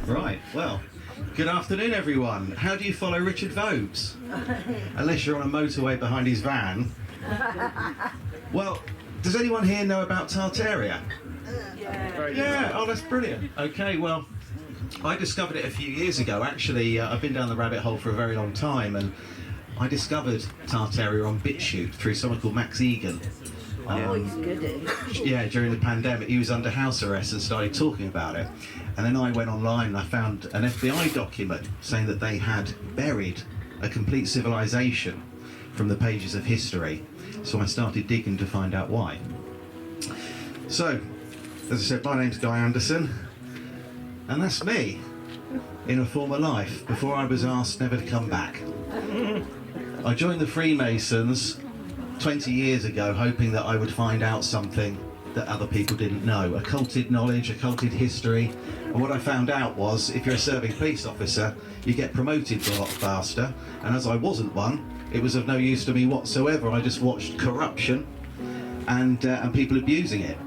Right, well, good afternoon everyone. How do you follow Richard Vobes? Unless you're on a motorway behind his van. Well, does anyone here know about Tartaria? Yeah, oh that's brilliant. Okay, well, I discovered it a few years ago. Actually, I've been down the rabbit hole for a very long time, and I discovered Tartaria on BitChute through someone called Max Egan. Oh, he's good at it. Yeah, during the pandemic, he was under house arrest and started talking about it. And then I went online and I found an FBI document saying that they had buried a complete civilization from the pages of history. So I started digging to find out why. So, as I said, my name's Guy Anderson, and that's me in a former life before I was asked never to come back. I joined the Freemasons 20 years ago, hoping that I would find out something that other people didn't know. Occulted knowledge, occulted history. And what I found out was, if you're a serving police officer, you get promoted a lot faster. And as I wasn't one, it was of no use to me whatsoever. I just watched corruption and people abusing it.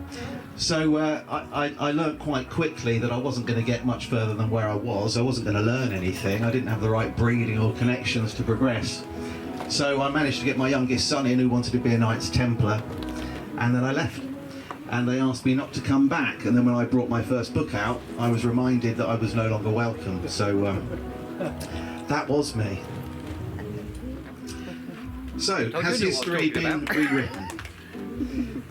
So I learned quite quickly that I wasn't going to get much further than where I was. I wasn't going to learn anything. I didn't have the right breeding or connections to progress. So I managed to get my youngest son in, who wanted to be a Knights Templar, and then I left. And they asked me not to come back, and then when I brought my first book out, I was reminded that I was no longer welcome. So that was me. So, has history been rewritten?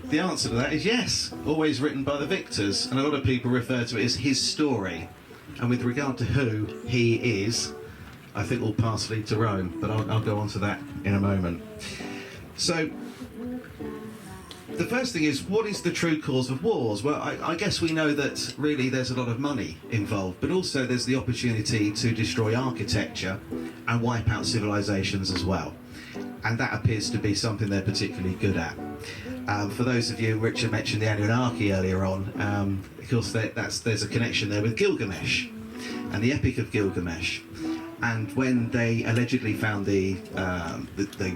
The answer to that is yes, always written by the victors, and a lot of people refer to it as his story. And with regard to who he is, I think we'll pass lead to Rome, but I'll go on to that in a moment. So, the first thing is, what is the true cause of wars? Well, I guess we know that really there's a lot of money involved, but also there's the opportunity to destroy architecture and wipe out civilizations as well. And that appears to be something they're particularly good at. For those of you, Richard mentioned the Anunnaki earlier on, of course there's a connection there with Gilgamesh and the Epic of Gilgamesh. And when they allegedly found the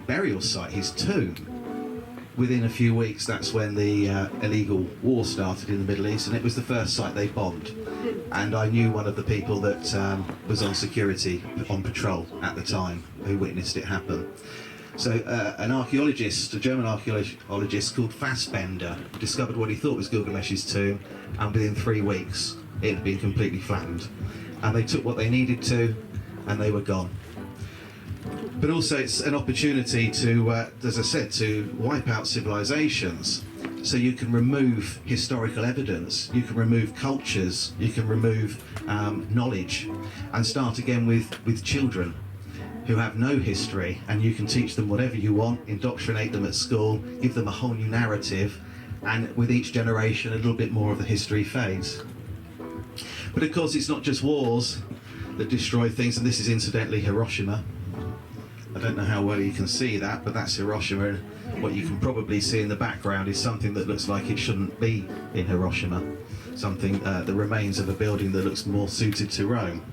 burial site, his tomb, within a few weeks, that's when the illegal war started in the Middle East, and it was the first site they bombed. And I knew one of the people that was on security, on patrol at the time, who witnessed it happen. So an archaeologist, a German archaeologist called Fassbender, discovered what he thought was Gilgamesh's tomb, and within 3 weeks it had been completely flattened. And they took what they needed to, and they were gone. But also it's an opportunity to, as I said, to wipe out civilizations. So you can remove historical evidence, you can remove cultures, you can remove knowledge, and start again with children who have no history, and you can teach them whatever you want, indoctrinate them at school, give them a whole new narrative, and with each generation a little bit more of the history fades. But of course it's not just wars that destroy things, and this is incidentally Hiroshima. I don't know how well you can see that, but that's Hiroshima, and what you can probably see in the background is something that looks like it shouldn't be in Hiroshima. Something, the remains of a building that looks more suited to Rome.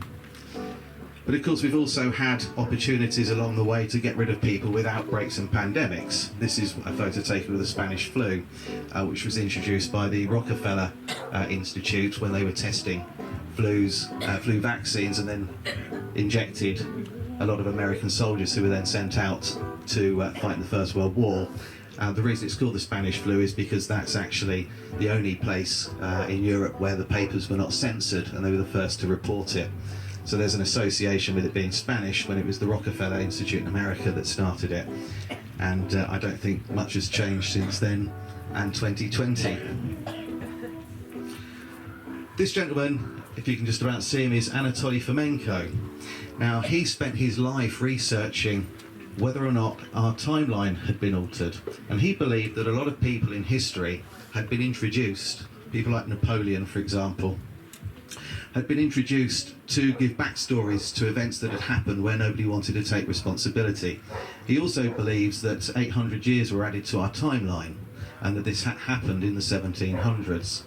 But of course we've also had opportunities along the way to get rid of people with outbreaks and pandemics. This is a photo taken with the Spanish flu, which was introduced by the Rockefeller Institute when they were testing flu vaccines, and then injected a lot of American soldiers who were then sent out to fight in the First World War. The reason it's called the Spanish flu is because that's actually the only place in Europe where the papers were not censored, and they were the first to report it. So there's an association with it being Spanish, when it was the Rockefeller Institute in America that started it. And I don't think much has changed since then and 2020. This gentleman, if you can just about see him, is Anatoly Fomenko. Now, he spent his life researching whether or not our timeline had been altered. And he believed that a lot of people in history had been introduced, people like Napoleon, for example, had been introduced to give backstories to events that had happened where nobody wanted to take responsibility. He also believes that 800 years were added to our timeline, and that this happened in the 1700s,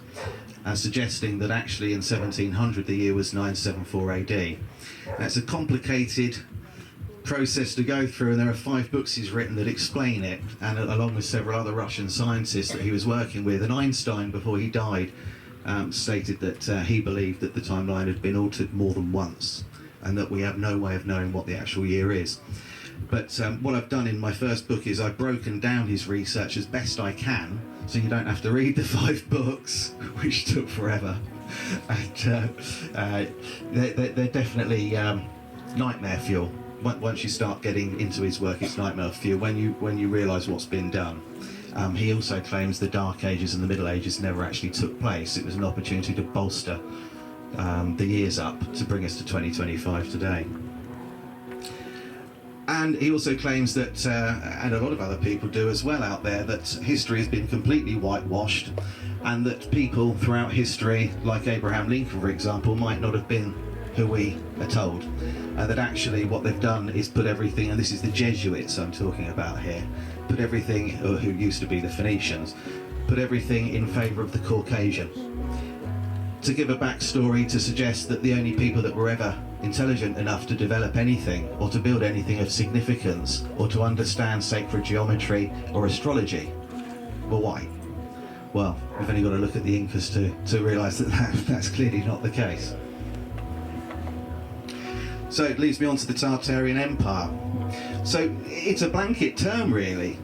suggesting that actually in 1700 the year was 974 AD. That's a complicated process to go through, and there are 5 books he's written that explain it, and along with several other Russian scientists that he was working with. And Einstein, before he died, stated that he believed that the timeline had been altered more than once, and that we have no way of knowing what the actual year is. But what I've done in my first book is I've broken down his research as best I can, so you don't have to read the 5 books, which took forever. And they're definitely nightmare fuel. Once you start getting into his work, it's nightmare fuel when you realise what's been done. He also claims the Dark Ages and the Middle Ages never actually took place. It was an opportunity to bolster the years up to bring us to 2025 today. And he also claims that, and a lot of other people do as well out there, that history has been completely whitewashed, and that people throughout history, like Abraham Lincoln, for example, might not have been who we are told. That actually what they've done is put everything, and this is the Jesuits I'm talking about here, put everything, or who used to be the Phoenicians, put everything in favour of the Caucasian. To give a backstory to suggest that the only people that were ever intelligent enough to develop anything, or to build anything of significance, or to understand sacred geometry or astrology were white. Well, we've only got to look at the Incas to realise that's clearly not the case. So it leads me on to the Tartarian Empire. So it's a blanket term, really.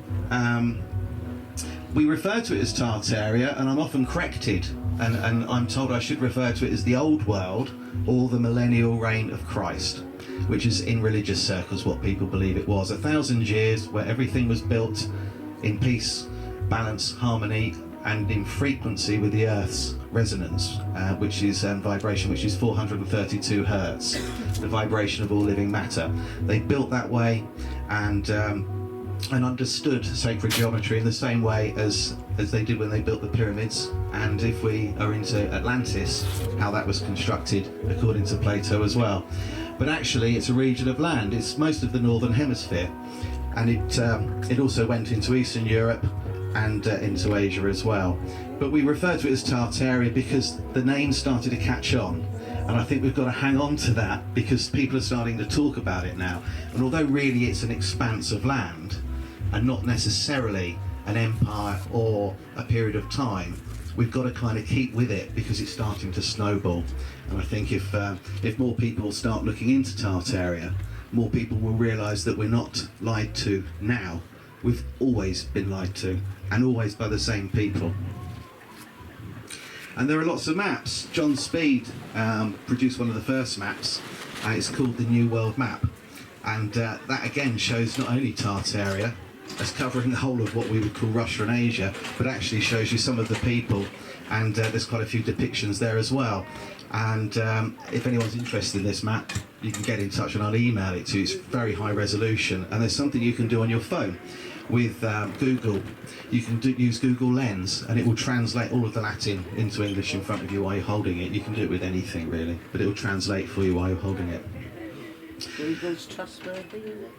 We refer to it as Tartaria, and I'm often corrected, and I'm told I should refer to it as the Old World or the millennial reign of Christ, which is in religious circles what people believe it was. 1,000 years where everything was built in peace, balance, harmony, and in frequency with the Earth's resonance, which is vibration, which is 432 hertz, the vibration of all living matter. They built that way and understood sacred geometry in the same way as they did when they built the pyramids. And if we are into Atlantis, how that was constructed according to Plato as well. But actually it's a region of land. It's most of the northern hemisphere, and it also went into Eastern Europe and into Asia as well. But we refer to it as Tartaria because the name started to catch on, and I think we've got to hang on to that because people are starting to talk about it now. And although really it's an expanse of land and not necessarily an empire or a period of time, we've got to kind of keep with it because it's starting to snowball. And I think if more people start looking into Tartaria, more people will realise that we're not lied to now. We've always been lied to, and always by the same people. And there are lots of maps. John Speed produced one of the first maps, and it's called the New World Map. And that again shows not only Tartaria as covering the whole of what we would call Russia and Asia, but actually shows you some of the people, and there's quite a few depictions there as well. And if anyone's interested in this map, you can get in touch and I'll email it to you. It's very high resolution, and there's something you can do on your phone with Google. You can use Google Lens, and it will translate all of the Latin into English in front of you while you're holding it. You can do it with anything really, but it will translate for you while you're holding it. Google's trustworthy, isn't it?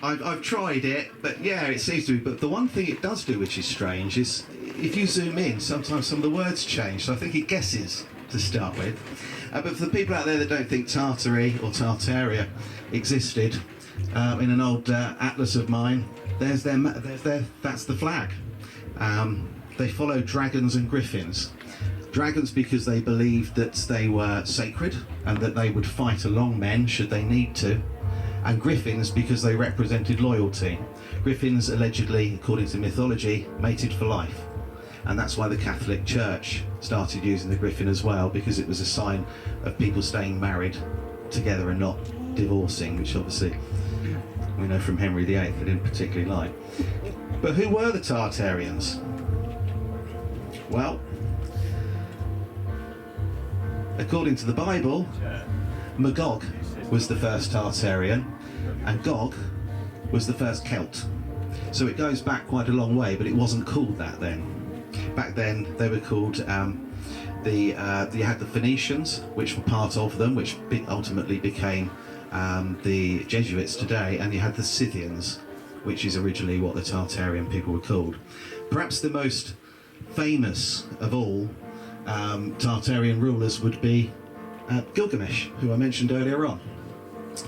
I've tried it, but yeah, it seems to be. But the one thing it does do, which is strange, is if you zoom in, sometimes some of the words change. So I think it guesses to start with. But for the people out there that don't think Tartary or Tartaria existed, in an old atlas of mine, that's the flag. They followed dragons and griffins. Dragons because they believed that they were sacred and that they would fight along men should they need to. And griffins because they represented loyalty. Griffins allegedly, according to mythology, mated for life. And that's why the Catholic Church started using the griffin as well, because it was a sign of people staying married together and not divorcing, which obviously we know from Henry VIII they didn't particularly like. But who were the Tartarians? Well, according to the Bible, Magog was the first Tartarian, and Gog was the first Celt. So it goes back quite a long way, but it wasn't called that then. Back then they were called, you had the Phoenicians, which were part of them, which ultimately became the Jesuits today, and you had the Scythians, which is originally what the Tartarian people were called. Perhaps the most famous of all Tartarian rulers would be Gilgamesh, who I mentioned earlier on.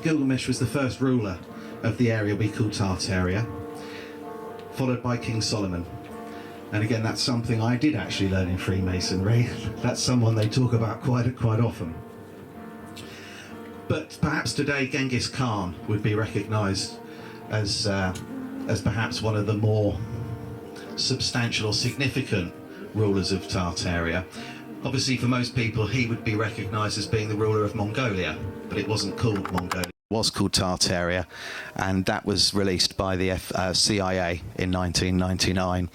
Gilgamesh was the first ruler of the area we call Tartaria, followed by King Solomon. And again, that's something I did actually learn in Freemasonry. That's someone they talk about quite often. But perhaps today Genghis Khan would be recognised as perhaps one of the more substantial or significant rulers of Tartaria. Obviously, for most people, he would be recognised as being the ruler of Mongolia, but it wasn't called Mongolia. It was called Tartaria, and that was released by the CIA in 1999.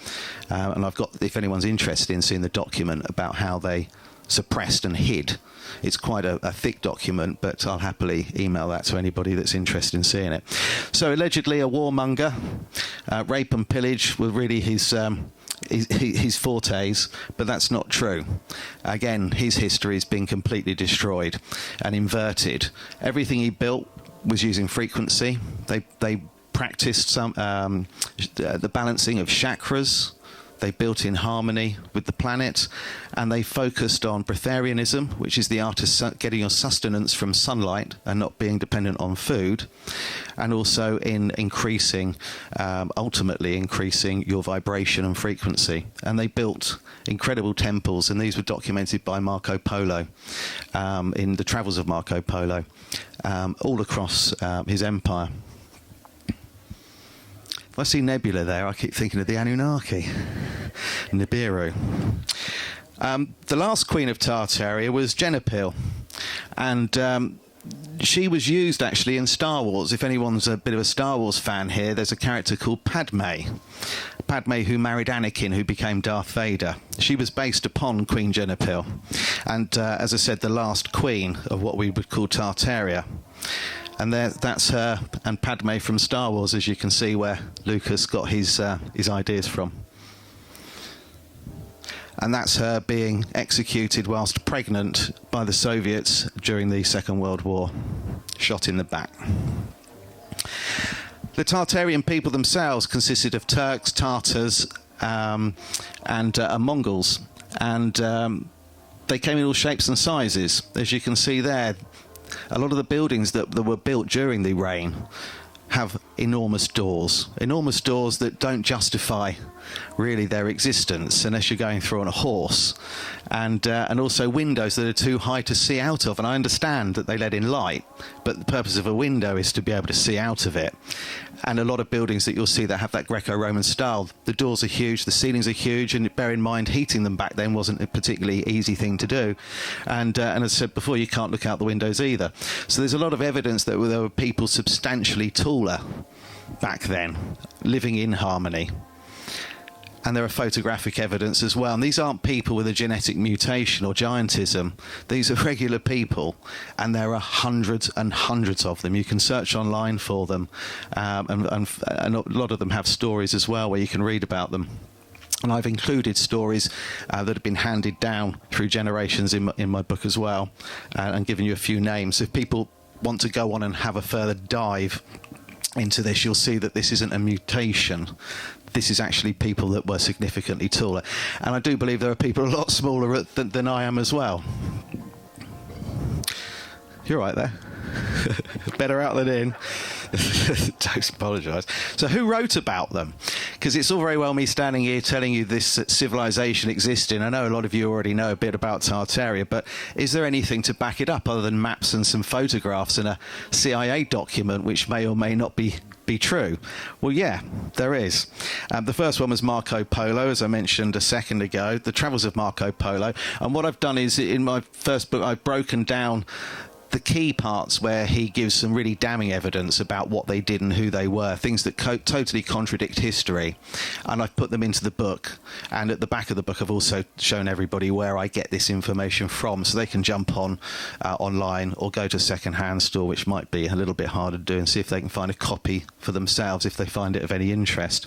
And I've got, if anyone's interested in seeing the document about how they suppressed and hid, it's quite a thick document, but I'll happily email that to anybody that's interested in seeing it. So allegedly a warmonger, rape and pillage were really his fortes, but that's not true. Again, his history has been completely destroyed and inverted. Everything he built was using frequency. They practiced the balancing of chakras. They built in harmony with the planet, and they focused on breatharianism, which is the art of getting your sustenance from sunlight and not being dependent on food, and also in increasing, ultimately increasing your vibration and frequency. And they built incredible temples, and these were documented by Marco Polo in the travels of Marco Polo, all across his empire. I see nebula there, I keep thinking of the Anunnaki, Nibiru. The last queen of Tartaria was Jenapil, and she was used actually in Star Wars. If anyone's a bit of a Star Wars fan here, there's a character called Padme who married Anakin, who became Darth Vader. She was based upon Queen Jenapil, and as I said, the last queen of what we would call Tartaria. And that's her and Padme from Star Wars, as you can see where Lucas got his ideas from. And that's her being executed whilst pregnant by the Soviets during the Second World War, shot in the back. The Tartarian people themselves consisted of Turks, Tartars, and Mongols. And they came in all shapes and sizes, as you can see there. A lot of the buildings that were built during the reign have enormous doors that don't justify really their existence unless you're going through on a horse, and also windows that are too high to see out of. And I understand that they let in light, but the purpose of a window is to be able to see out of it. And a lot of buildings that you'll see that have that Greco-Roman style, the doors are huge, the ceilings are huge, and bear in mind heating them back then wasn't a particularly easy thing to do. And as I said before, you can't look out the windows either. So there's a lot of evidence that there were people substantially taller back then, living in harmony. And there are photographic evidence as well. And these aren't people with a genetic mutation or giantism. These are regular people, and there are hundreds and hundreds of them. You can search online for them, and a lot of them have stories as well where you can read about them. And I've included stories that have been handed down through generations in my book as well, and given you a few names. If people want to go on and have a further dive into this, you'll see that this isn't a mutation. This is actually people that were significantly taller. And I do believe there are people a lot smaller than I am as well. You're right there. Better out than in. Don't apologise. So who wrote about them? Because it's all very well me standing here telling you this civilization existed. I know a lot of you already know a bit about Tartaria, but is there anything to back it up other than maps and some photographs and a CIA document which may or may not be true? Well, yeah, there is. The first one was Marco Polo, as I mentioned a second ago, the travels of Marco Polo. And what I've done is, in my first book, I've broken down the key parts where he gives some really damning evidence about what they did and who they were, things that totally contradict history, and I've put them into the book. And at the back of the book I've also shown everybody where I get this information from, so they can jump on online or go to a second-hand store, which might be a little bit harder to do, and see if they can find a copy for themselves if they find it of any interest.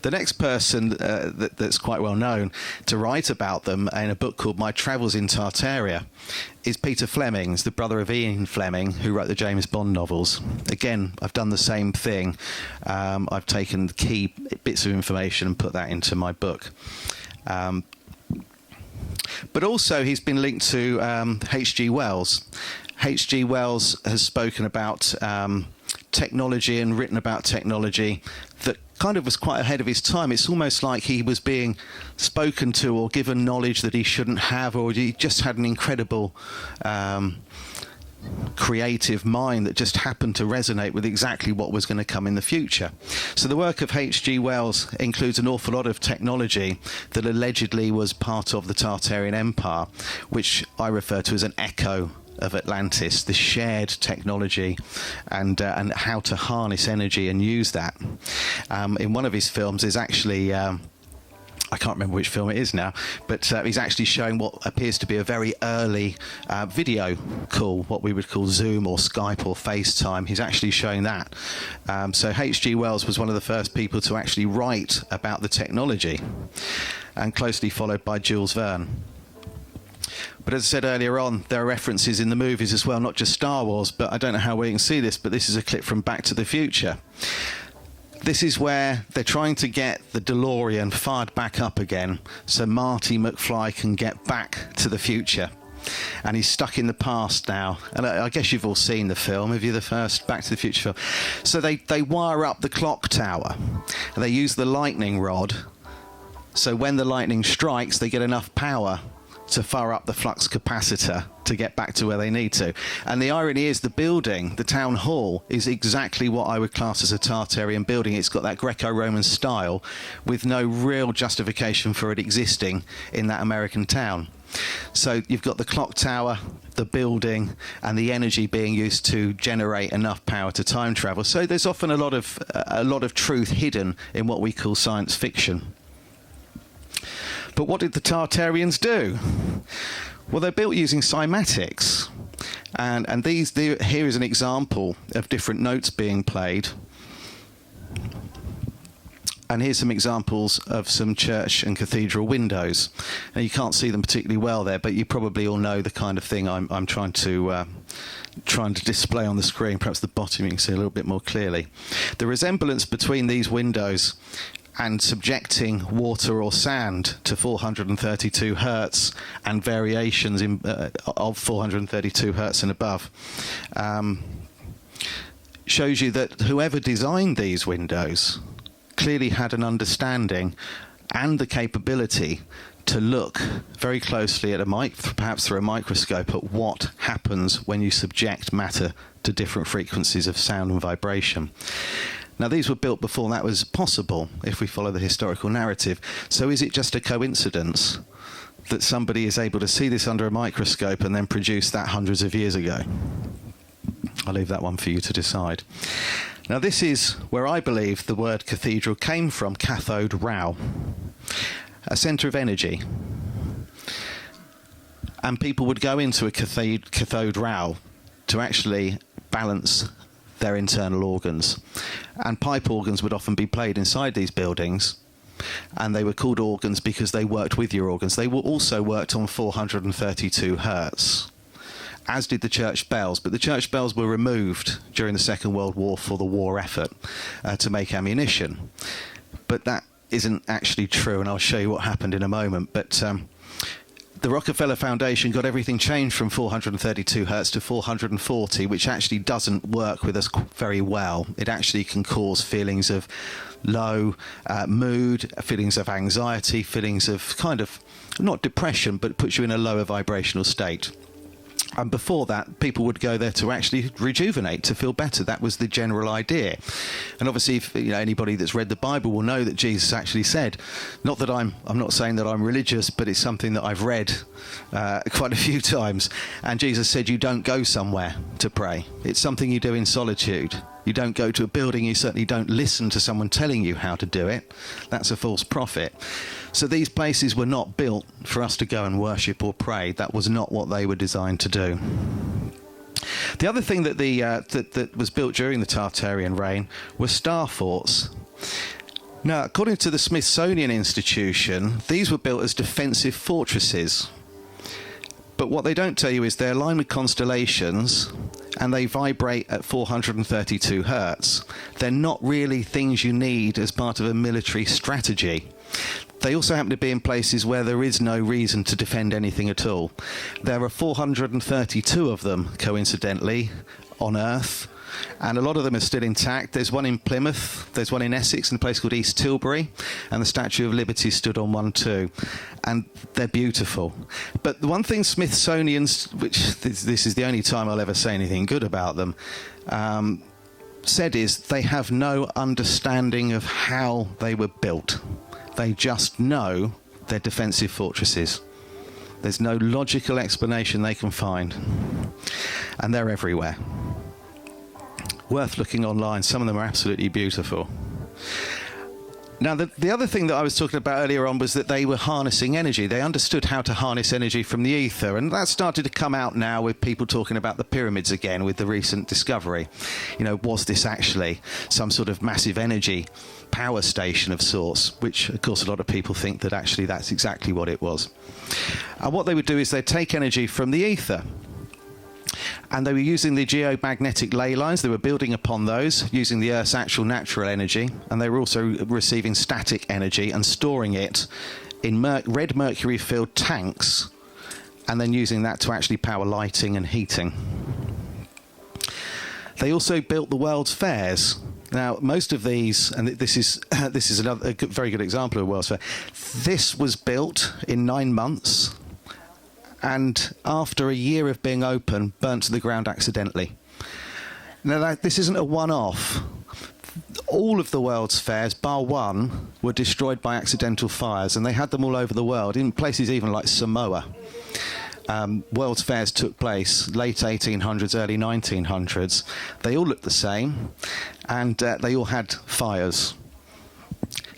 The next person that's quite well known to write about them in a book called My Travels in Tartaria is Peter Fleming, the brother of Ian Fleming, who wrote the James Bond novels. Again, I've done the same thing. I've taken the key bits of information and put that into my book. But also he's been linked to H.G. Wells. H.G. Wells has spoken about technology and written about technology that kind of was quite ahead of his time. It's almost like he was being spoken to or given knowledge that he shouldn't have, or he just had an incredible creative mind that just happened to resonate with exactly what was going to come in the future. So the work of H.G. Wells includes an awful lot of technology that allegedly was part of the Tartarian Empire, which I refer to as an echo of Atlantis, the shared technology and how to harness energy and use that. In one of his films is actually I can't remember which film it is now, but he's actually showing what appears to be a very early video call, what we would call Zoom or Skype or FaceTime. He's actually showing that. So H.G. Wells was one of the first people to actually write about the technology, and closely followed by Jules Verne. But as I said earlier on, there are references in the movies as well, not just Star Wars, but I don't know how well you can see this, but this is a clip from Back to the Future. This is where they're trying to get the DeLorean fired back up again so Marty McFly can get back to the future. And he's stuck in the past now. And I guess you've all seen the film. Have you, the first Back to the Future film? So they wire up the clock tower. And they use the lightning rod. So when the lightning strikes, they get enough power to fire up the flux capacitor to get back to where they need to. And the irony is the building, the town hall, is exactly what I would class as a Tartarian building. It's got that Greco-Roman style with no real justification for it existing in that American town. So you've got the clock tower, the building, and the energy being used to generate enough power to time travel. So there's often a lot of truth hidden in what we call science fiction. But what did the Tartarians do? Well, they're built using cymatics. And here is an example of different notes being played. And here's some examples of some church and cathedral windows. Now, you can't see them particularly well there, but you probably all know the kind of thing I'm trying to display on the screen. Perhaps the bottom you can see a little bit more clearly. The resemblance between these windows and subjecting water or sand to 432 hertz and variations of 432 hertz and above shows you that whoever designed these windows clearly had an understanding and the capability to look very closely at perhaps through a microscope, at what happens when you subject matter to different frequencies of sound and vibration. Now, these were built before that was possible, if we follow the historical narrative. So is it just a coincidence that somebody is able to see this under a microscope and then produce that hundreds of years ago? I'll leave that one for you to decide. Now, this is where I believe the word cathedral came from, cathode rao, a centre of energy. And people would go into a cathode rao to actually balance their internal organs. And pipe organs would often be played inside these buildings, and they were called organs because they worked with your organs. They were also worked on 432 hertz, as did the church bells, but the church bells were removed during the Second World War for the war effort to make ammunition. But that isn't actually true, and I'll show you what happened in a moment. But the Rockefeller Foundation got everything changed from 432 hertz to 440, which actually doesn't work with us very well. It actually can cause feelings of low mood, feelings of anxiety, feelings of kind of, not depression, but puts you in a lower vibrational state. And before that, people would go there to actually rejuvenate, to feel better. That was the general idea. And obviously, if anybody that's read the Bible will know that Jesus actually said, not that I'm not saying that I'm religious, but it's something that I've read quite a few times. And Jesus said, you don't go somewhere to pray. It's something you do in solitude. You don't go to a building. You certainly don't listen to someone telling you how to do it. That's a false prophet. So these places were not built for us to go and worship or pray. That was not what they were designed to do. The other thing that that was built during the Tartarian reign were star forts. Now, according to the Smithsonian Institution, these were built as defensive fortresses. But what they don't tell you is they're aligned with constellations and they vibrate at 432 hertz. They're not really things you need as part of a military strategy. They also happen to be in places where there is no reason to defend anything at all. There are 432 of them, coincidentally, on Earth, and a lot of them are still intact. There's one in Plymouth, there's one in Essex in a place called East Tilbury, and the Statue of Liberty stood on one too, and they're beautiful. But the one thing Smithsonian's, which this is the only time I'll ever say anything good about them, said is they have no understanding of how they were built. They just know they're defensive fortresses. There's no logical explanation they can find. And they're everywhere. Worth looking online. Some of them are absolutely beautiful. Now, the other thing that I was talking about earlier on was that they were harnessing energy. They understood how to harness energy from the ether, and that started to come out now with people talking about the pyramids again with the recent discovery. You know, was this actually some sort of massive energy power station of sorts, which, of course, a lot of people think that actually that's exactly what it was. And what they would do is they'd take energy from the ether, and they were using the geomagnetic ley lines. They were building upon those using the Earth's actual natural energy, and they were also receiving static energy and storing it in red mercury filled tanks, and then using that to actually power lighting and heating. They also built the world's fairs. Now, most of these, and this is another very good example of a world's fair. This was built in 9 months, and after a year of being open, burnt to the ground accidentally. Now, this isn't a one-off. All of the world's fairs, bar one, were destroyed by accidental fires, and they had them all over the world, in places even like Samoa. World's fairs took place late 1800s, early 1900s. They all looked the same, and they all had fires.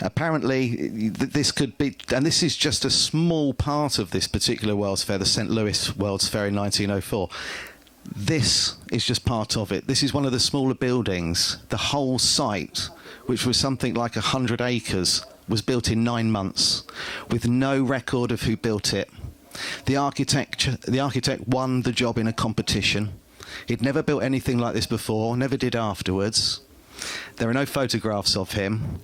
Apparently, this could be, and this is just a small part of this particular World's Fair, the St. Louis World's Fair in 1904. This is just part of it. This is one of the smaller buildings. The whole site, which was something like 100 acres, was built in 9 months, with no record of who built it. The architect won the job in a competition. He'd never built anything like this before, never did afterwards. There are no photographs of him,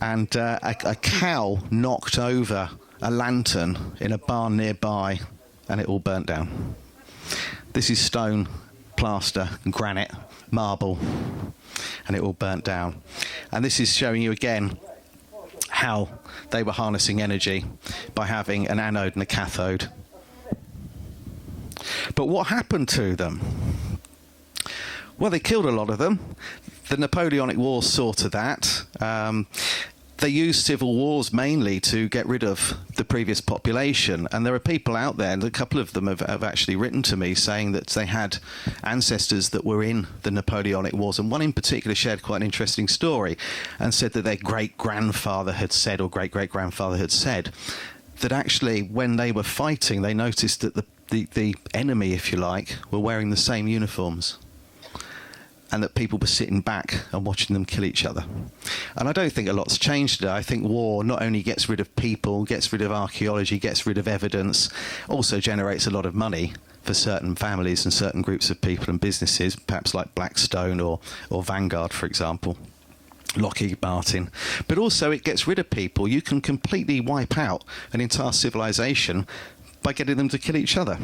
and a cow knocked over a lantern in a barn nearby, and it all burnt down. This is stone, plaster, granite, marble, and it all burnt down. And this is showing you again how they were harnessing energy by having an anode and a cathode. But what happened to them? Well, they killed a lot of them. The Napoleonic Wars saw to that. They used civil wars mainly to get rid of the previous population. And there are people out there, and a couple of them have actually written to me saying that they had ancestors that were in the Napoleonic Wars. And one in particular shared quite an interesting story and said that their great-grandfather had said, or great-great-grandfather had said, that actually when they were fighting, they noticed that the enemy, if you like, were wearing the same uniforms, and that people were sitting back and watching them kill each other. And I don't think a lot's changed today. I think war not only gets rid of people, gets rid of archaeology, gets rid of evidence, also generates a lot of money for certain families and certain groups of people and businesses, perhaps like Blackstone or Vanguard, for example, Lockheed Martin. But also it gets rid of people. You can completely wipe out an entire civilization by getting them to kill each other.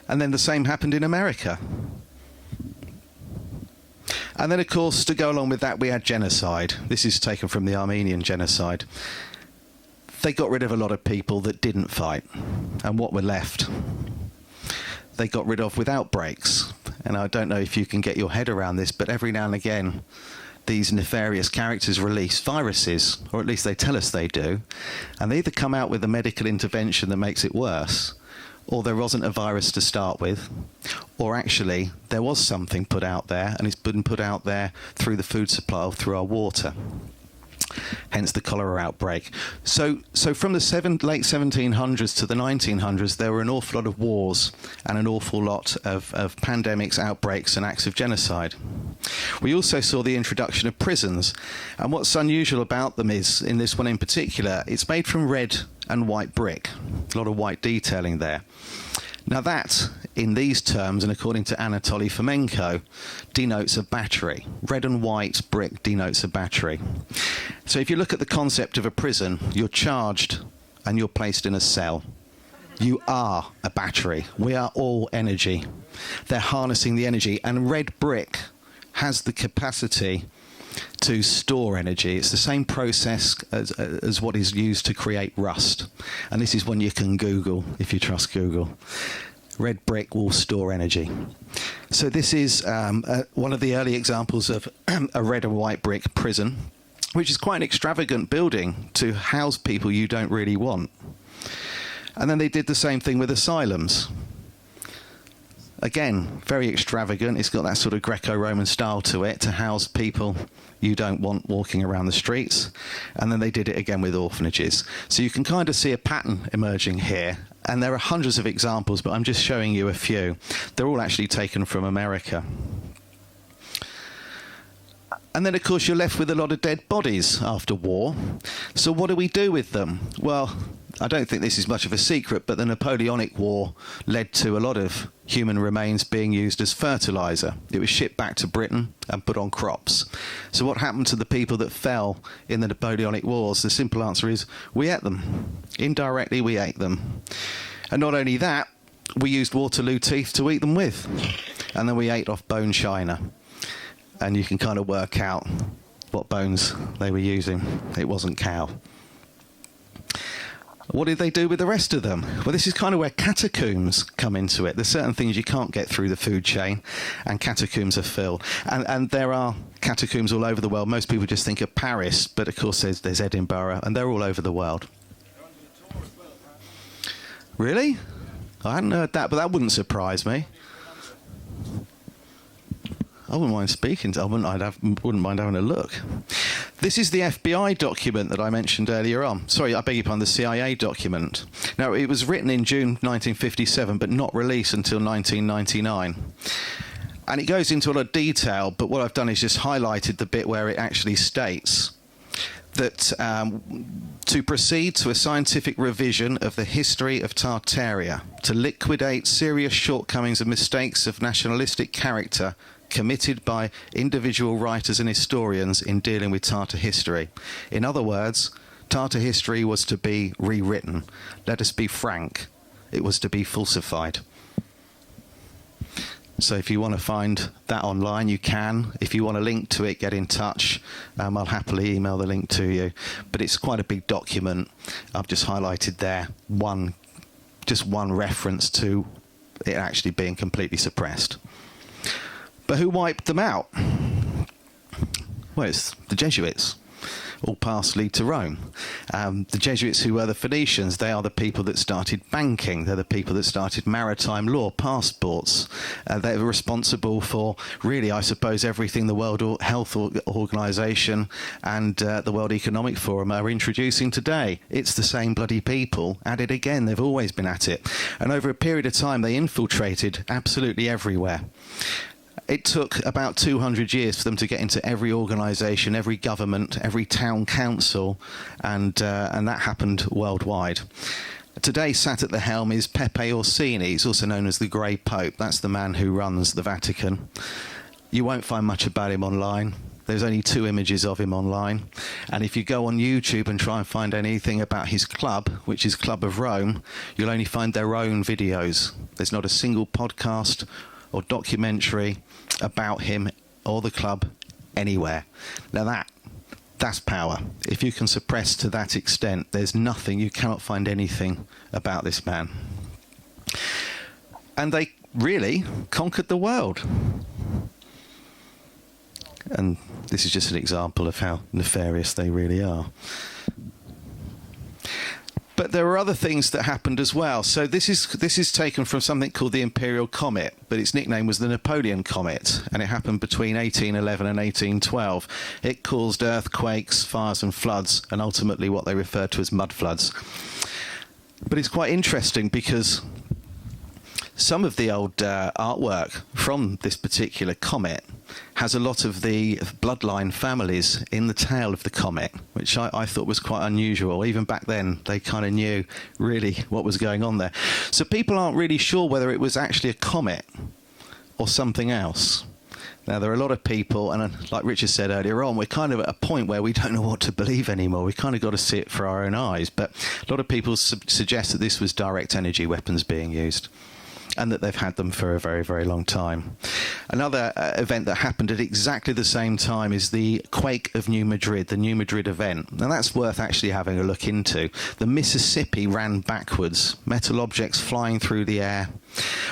And then the same happened in America. And then, of course, to go along with that, we had genocide. This is taken from the Armenian genocide. They got rid of a lot of people that didn't fight. And what were left, they got rid of with outbreaks. And I don't know if you can get your head around this, but every now and again, these nefarious characters release viruses, or at least they tell us they do. And they either come out with a medical intervention that makes it worse, or there wasn't a virus to start with, or actually there was something put out there, and it's been put out there through the food supply or through our water. Hence the cholera outbreak. So from the late 1700s to the 1900s, there were an awful lot of wars and an awful lot of pandemics, outbreaks, and acts of genocide. We also saw the introduction of prisons, and what's unusual about them is, in this one in particular, it's made from red and white brick. A lot of white detailing there. Now that, in these terms, and according to Anatoly Fomenko, denotes a battery. Red and white brick denotes a battery. So if you look at the concept of a prison, you're charged and you're placed in a cell. You are a battery. We are all energy. they're harnessing the energy. And red brick has the capacity to store energy. It's the same process as what is used to create rust. And this is one you can Google if you trust Google. Red brick will store energy. So this is one of the early examples of a red and white brick prison, which is quite an extravagant building to house people you don't really want. And then they did the same thing with asylums. Again, very extravagant. It's got that sort of Greco-Roman style to it, to house people you don't want walking around the streets. And then they did it again with orphanages. So you can kind of see a pattern emerging here. And there are hundreds of examples, but I'm just showing you a few. They're all actually taken from America. And then, of course, you're left with a lot of dead bodies after war. So what do we do with them? Well, I don't think this is much of a secret, but the Napoleonic War led to a lot of human remains being used as fertiliser. It was shipped back to Britain and put on crops. So what happened to the people that fell in the Napoleonic Wars? The simple answer is we ate them. Indirectly, we ate them. And not only that, we used Waterloo teeth to eat them with. And then we ate off bone china. And you can kind of work out what bones they were using. It wasn't cow. What did they do with the rest of them? Well, this is kind of where catacombs come into it. There's certain things you can't get through the food chain, and catacombs are filled. And there are catacombs all over the world. Most people just think of Paris, but of course there's Edinburgh, and they're all over the world. Really? I hadn't heard that, but that wouldn't surprise me. I wouldn't mind speaking to. Wouldn't mind having a look. This is the FBI document that I mentioned earlier on. Sorry, I beg your pardon, the CIA document. Now, it was written in June 1957, but not released until 1999. And it goes into a lot of detail, but what I've done is just highlighted the bit where it actually states that to proceed to a scientific revision of the history of Tartaria, to liquidate serious shortcomings and mistakes of nationalistic character committed by individual writers and historians in dealing with Tartar history. In other words, Tartar history was to be rewritten. Let us be frank, it was to be falsified. So if you want to find that online, you can. If you want a link to it, get in touch. I'll happily email the link to you. But it's quite a big document. I've just highlighted there just one reference to it actually being completely suppressed. But who wiped them out? Well, it's the Jesuits. All paths lead to Rome. The Jesuits, who were the Phoenicians, they are the people that started banking. They're the people that started maritime law, passports. They were responsible for, really, I suppose, everything the World Health Organization and the World Economic Forum are introducing today. It's the same bloody people at it again. They've always been at it. And over a period of time, they infiltrated absolutely everywhere. It took about 200 years for them to get into every organisation, every government, every town council, and that happened worldwide. Today, sat at the helm is Pepe Orsini. He's also known as the Grey Pope. That's the man who runs the Vatican. You won't find much about him online. There's only 2 images of him online. And if you go on YouTube and try and find anything about his club, which is Club of Rome, you'll only find their own videos. There's not a single podcast or documentary about him or the club anywhere. Now that's power. If you can suppress to that extent, there's nothing, you cannot find anything about this man. And they really conquered the world. And this is just an example of how nefarious they really are. But there are other things that happened as well. So this is taken from something called the Imperial Comet, but its nickname was the Napoleon Comet, and it happened between 1811 and 1812. It caused earthquakes, fires and floods, and ultimately what they referred to as mud floods. But it's quite interesting because some of the old artwork from this particular comet has a lot of the bloodline families in the tail of the comet, which I thought was quite unusual. Even back then, they kind of knew really what was going on there. So people aren't really sure whether it was actually a comet or something else. Now, there are a lot of people, and like Richard said earlier on, we're kind of at a point where we don't know what to believe anymore. We kind of got to see it for our own eyes. But a lot of people suggest that this was direct energy weapons being used. and that they've had them for a very, very long time. Another event that happened at exactly the same time is the quake of New Madrid, the New Madrid event. Now that's worth actually having a look into. The Mississippi ran backwards, metal objects flying through the air,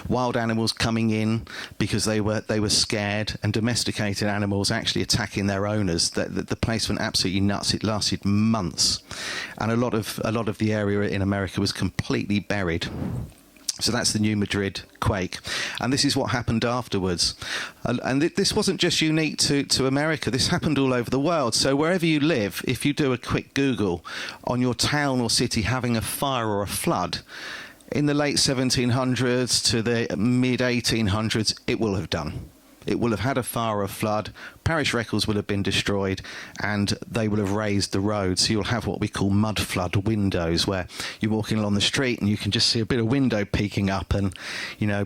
wild animals coming in because they were scared, and domesticated animals actually attacking their owners. The place went absolutely nuts. It lasted months, and a lot of the area in America was completely buried. So that's the New Madrid quake. And this is what happened afterwards. And this wasn't just unique to America. This happened all over the world. So wherever you live, if you do a quick Google on your town or city having a fire or a flood, in the late 1700s to the mid 1800s, it will have done. It will have had a fire or a flood, parish records will have been destroyed, and they will have raised the road. So you'll have what we call mud flood windows, where you're walking along the street and you can just see a bit of window peeking up, and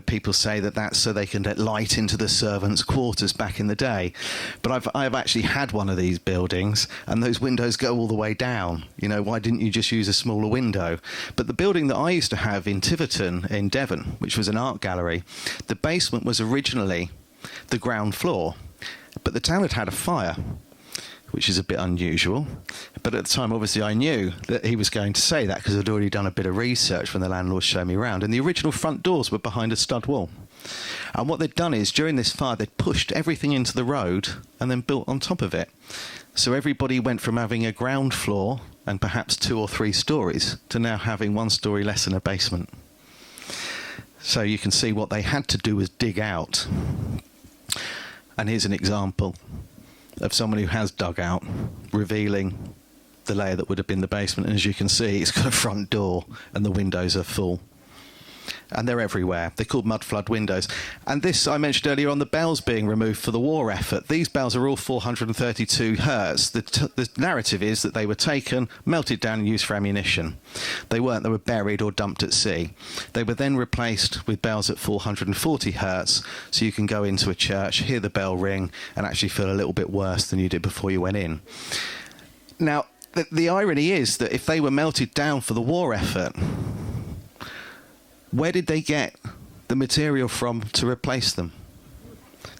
people say that that's so they can let light into the servants' quarters back in the day. But I've actually had one of these buildings, and those windows go all the way down. Why didn't you just use a smaller window? But the building that I used to have in Tiverton in Devon, which was an art gallery, the basement was originally the ground floor, but the town had had a fire, which is a bit unusual. But at the time, obviously, I knew that he was going to say that because I'd already done a bit of research when the landlord showed me around. And the original front doors were behind a stud wall. And what they'd done is, during this fire, they'd pushed everything into the road and then built on top of it. So everybody went from having a ground floor and perhaps 2 or 3 stories to now having 1 story less than a basement. So you can see what they had to do was dig out. And here's an example of someone who has dug out, revealing the layer that would have been the basement. And as you can see, it's got a front door and the windows are full. And they're everywhere. They're called mud flood windows. And this, I mentioned earlier on, the bells being removed for the war effort. These bells are all 432 hertz. The narrative is that they were taken, melted down and used for ammunition. They weren't. They were buried or dumped at sea. They were then replaced with bells at 440 hertz, so you can go into a church, hear the bell ring, and actually feel a little bit worse than you did before you went in. Now, the irony is that if they were melted down for the war effort, where did they get the material from to replace them?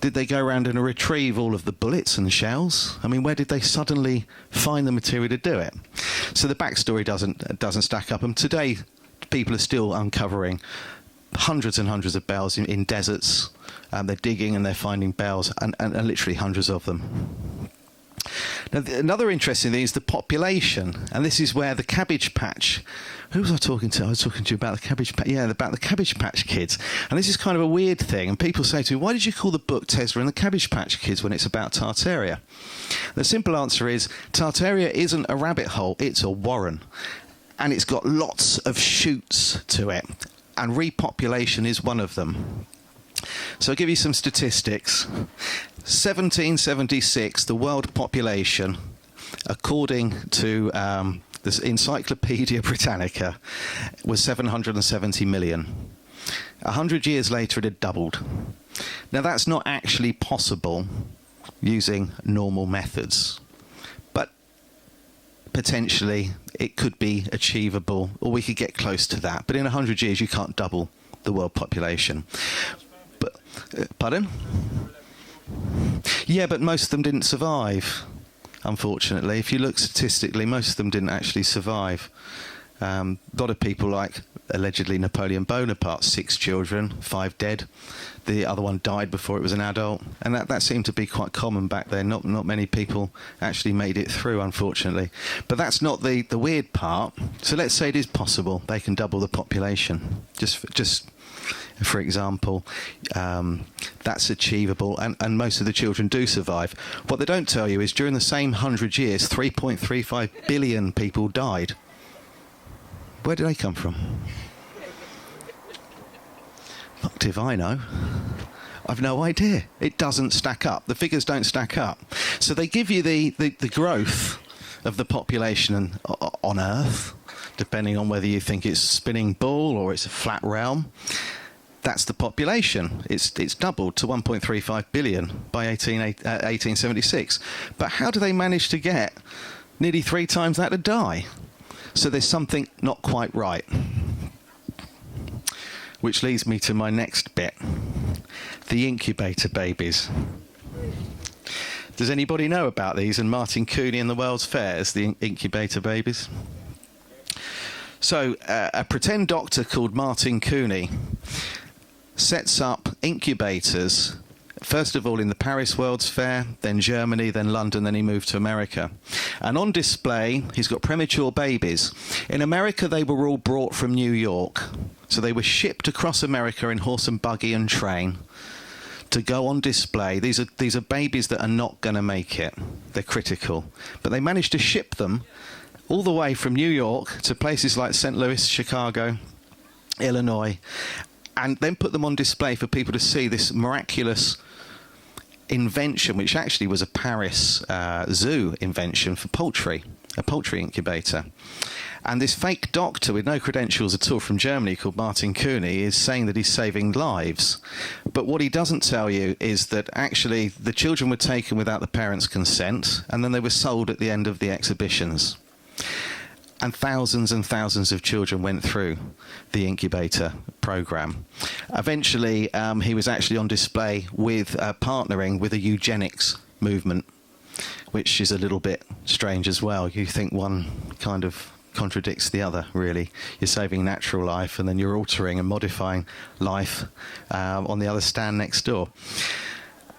Did they go around and retrieve all of the bullets and shells? I mean, where did they suddenly find the material to do it? So the backstory doesn't stack up. And today, people are still uncovering hundreds and hundreds of bells in deserts. They're digging and they're finding bells, and literally hundreds of them. Now, another interesting thing is the population, and this is where the Cabbage Patch. Who was I talking to? I was talking to you about the Cabbage Patch. Yeah, about the Cabbage Patch Kids. And this is kind of a weird thing. And people say to me, "Why did you call the book Tesla and the Cabbage Patch Kids when it's about Tartaria?" The simple answer is Tartaria isn't a rabbit hole; it's a warren, and it's got lots of chutes to it, and repopulation is one of them. So I'll give you some statistics. 1776, the world population, according to the Encyclopedia Britannica, was 770 million. 100 years later, it had doubled. Now, that's not actually possible using normal methods, but potentially it could be achievable, or we could get close to that. But in 100 years, you can't double the world population. But, pardon? Yeah, but most of them didn't survive, unfortunately. If you look statistically, most of them didn't actually survive. A lot of people, like allegedly Napoleon Bonaparte, 6 children, 5 dead. The other one died before it was an adult, and that seemed to be quite common back then. Not many people actually made it through, unfortunately. But that's not the weird part. So let's say it is possible. They can double the population. Just for example, that's achievable, and most of the children do survive. What they don't tell you is during the same 100 years, 3.35 billion people died. Where did they come from? Fucked if I know. I've no idea. It doesn't stack up. The figures don't stack up. So they give you the growth of the population on Earth, depending on whether you think it's a spinning ball or it's a flat realm. That's the population. It's doubled to 1.35 billion by 1876. But how do they manage to get nearly 3 times that to die? So there's something not quite right. Which leads me to my next bit, the incubator babies. Does anybody know about these and Martin Cooney and the World's Fairs, the incubator babies? So a pretend doctor called Martin Cooney sets up incubators, first of all in the Paris World's Fair, then Germany, then London, then he moved to America. And on display, he's got premature babies. In America, they were all brought from New York. So they were shipped across America in horse and buggy and train to go on display. These are babies that are not going to make it. They're critical. But they managed to ship them all the way from New York to places like St. Louis, Chicago, Illinois, and then put them on display for people to see this miraculous invention, which actually was a Paris zoo invention for poultry, a poultry incubator. And this fake doctor with no credentials at all from Germany called Martin Cooney is saying that he's saving lives. But what he doesn't tell you is that actually the children were taken without the parents' consent, and then they were sold at the end of the exhibitions. And thousands of children went through the incubator program. Eventually, he was actually on display with partnering with a eugenics movement, which is a little bit strange as well. You think one kind of contradicts the other, really. You're saving natural life and then you're altering and modifying life on the other stand next door.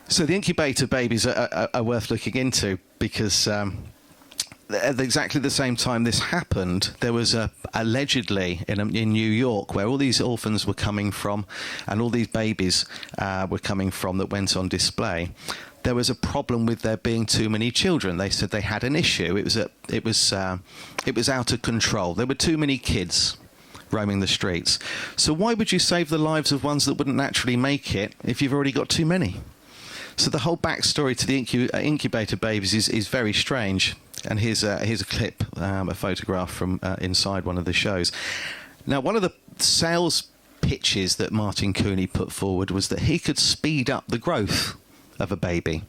So the incubator babies are worth looking into, because at exactly the same time this happened, there was allegedly in New York, where all these orphans were coming from and all these babies were coming from that went on display, there was a problem with there being too many children. They said they had an issue. It was out of control. There were too many kids roaming the streets. So why would you save the lives of ones that wouldn't naturally make it if you've already got too many? So the whole backstory to the incubator babies is very strange. And here's a clip, a photograph from inside one of the shows. Now, one of the sales pitches that Martin Cooney put forward was that he could speed up the growth of a baby.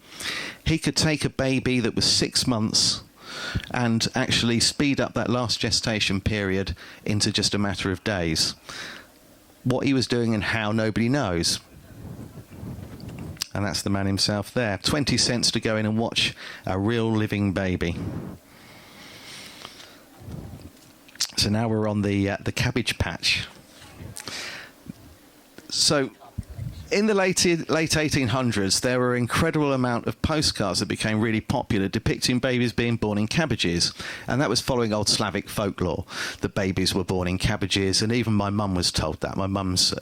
He could take a baby that was 6 months and actually speed up that last gestation period into just a matter of days. What he was doing and how, nobody knows. And that's the man himself there. 20 cents to go in and watch a real living baby. So now we're on the Cabbage Patch. So in the late 1800s, there were an incredible amount of postcards that became really popular depicting babies being born in cabbages. And that was following old Slavic folklore, that babies were born in cabbages. And even my mum was told that. My mum's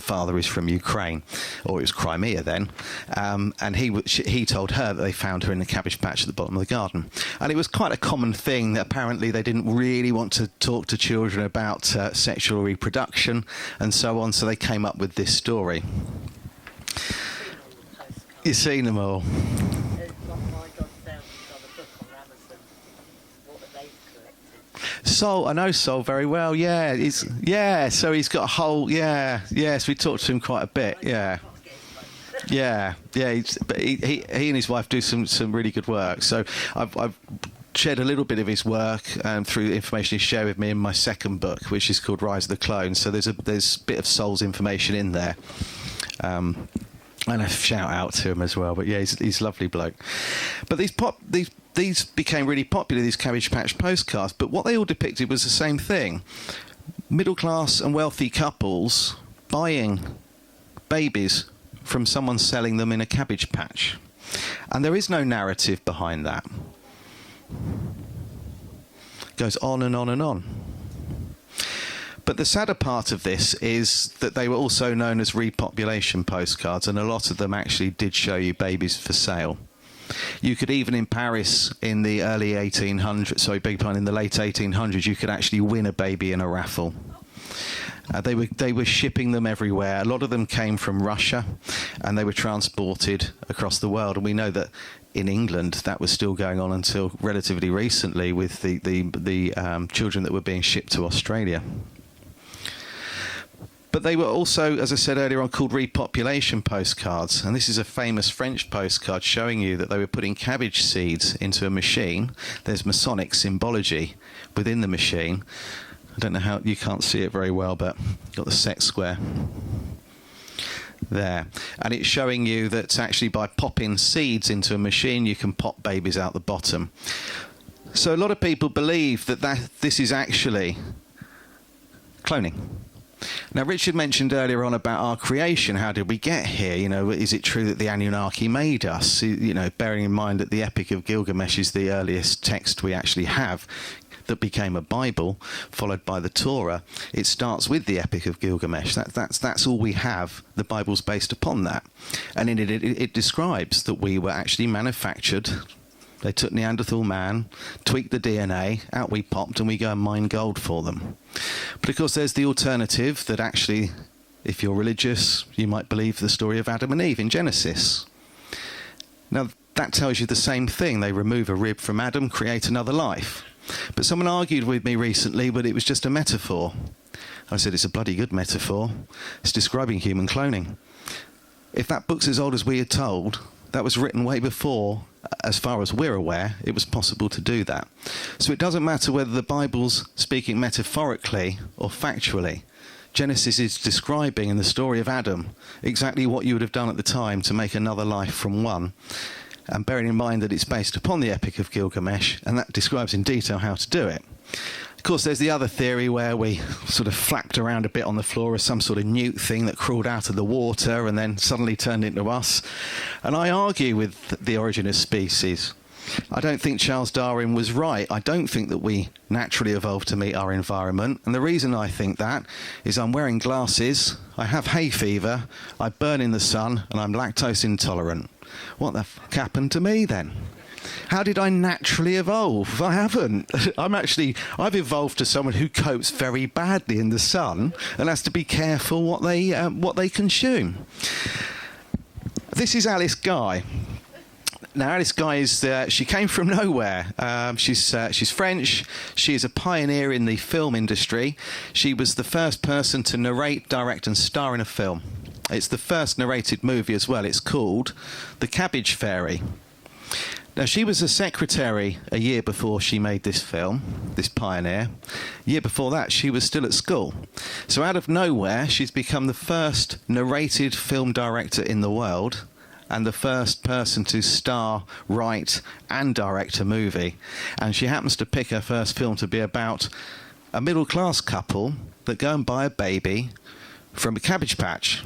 father is from Ukraine, or it was Crimea then. And he told her that they found her in the cabbage patch at the bottom of the garden. And it was quite a common thing that apparently they didn't really want to talk to children about sexual reproduction and so on. So they came up with this story. You've seen them all. Sol, I know Sol very well. Yeah, so he's got a whole. Yes, we talked to him quite a bit. Yeah. But he and his wife do some really good work. So I've shared a little bit of his work through the information he shared with me in my second book, which is called Rise of the Clones. So there's a bit of Sol's information in there. And a shout out to him as well. But yeah, he's a lovely bloke. But these became really popular, these Cabbage Patch postcards. But what they all depicted was the same thing: middle class and wealthy couples buying babies from someone selling them in a cabbage patch. And there is no narrative behind that. It goes on and on and on. But the sadder part of this is that they were also known as repopulation postcards, and a lot of them actually did show you babies for sale. You could even in Paris in the early 1800s, in the late 1800s, you could actually win a baby in a raffle. They were shipping them everywhere. A lot of them came from Russia, and they were transported across the world. And we know that in England that was still going on until relatively recently with the children that were being shipped to Australia. But they were also, as I said earlier on, called repopulation postcards. And this is a famous French postcard showing you that they were putting cabbage seeds into a machine. There's Masonic symbology within the machine. I don't know how, you can't see it very well, but got the sex square there. And it's showing you that actually by popping seeds into a machine, you can pop babies out the bottom. So a lot of people believe that this is actually cloning. Now, Richard mentioned earlier on about our creation. How did we get here? You know, is it true that the Anunnaki made us? You know, bearing in mind that the Epic of Gilgamesh is the earliest text we actually have that became a Bible, followed by the Torah. It starts with the Epic of Gilgamesh. That's all we have. The Bible's based upon that. And in it describes that we were actually manufactured. They took Neanderthal man, tweaked the DNA, out we popped, and we go and mine gold for them. But of course, there's the alternative that actually, if you're religious, you might believe the story of Adam and Eve in Genesis. Now, that tells you the same thing. They remove a rib from Adam, create another life. But someone argued with me recently, but it was just a metaphor. I said, it's a bloody good metaphor. It's describing human cloning. If that book's as old as we are told, that was written way before, as far as we're aware, it was possible to do that. So it doesn't matter whether the Bible's speaking metaphorically or factually. Genesis is describing in the story of Adam exactly what you would have done at the time to make another life from one. And bearing in mind that it's based upon the Epic of Gilgamesh, and that describes in detail how to do it. Of course, there's the other theory where we sort of flapped around a bit on the floor as some sort of newt thing that crawled out of the water and then suddenly turned into us. And I argue with the origin of species. I don't think Charles Darwin was right. I don't think that we naturally evolved to meet our environment. And the reason I think that is I'm wearing glasses, I have hay fever, I burn in the sun, and I'm lactose intolerant. What the fuck happened to me then? How did I naturally evolve? I haven't. I've evolved to someone who copes very badly in the sun and has to be careful what they consume. This is Alice Guy. Now, Alice Guy she came from nowhere. She's French. She is a pioneer in the film industry. She was the first person to narrate, direct, and star in a film. It's the first narrated movie as well. It's called The Cabbage Fairy. Now, she was a secretary a year before she made this film, this pioneer. A year before that, she was still at school. So out of nowhere, she's become the first narrated film director in the world and the first person to star, write, and direct a movie. And she happens to pick her first film to be about a middle-class couple that go and buy a baby from a cabbage patch.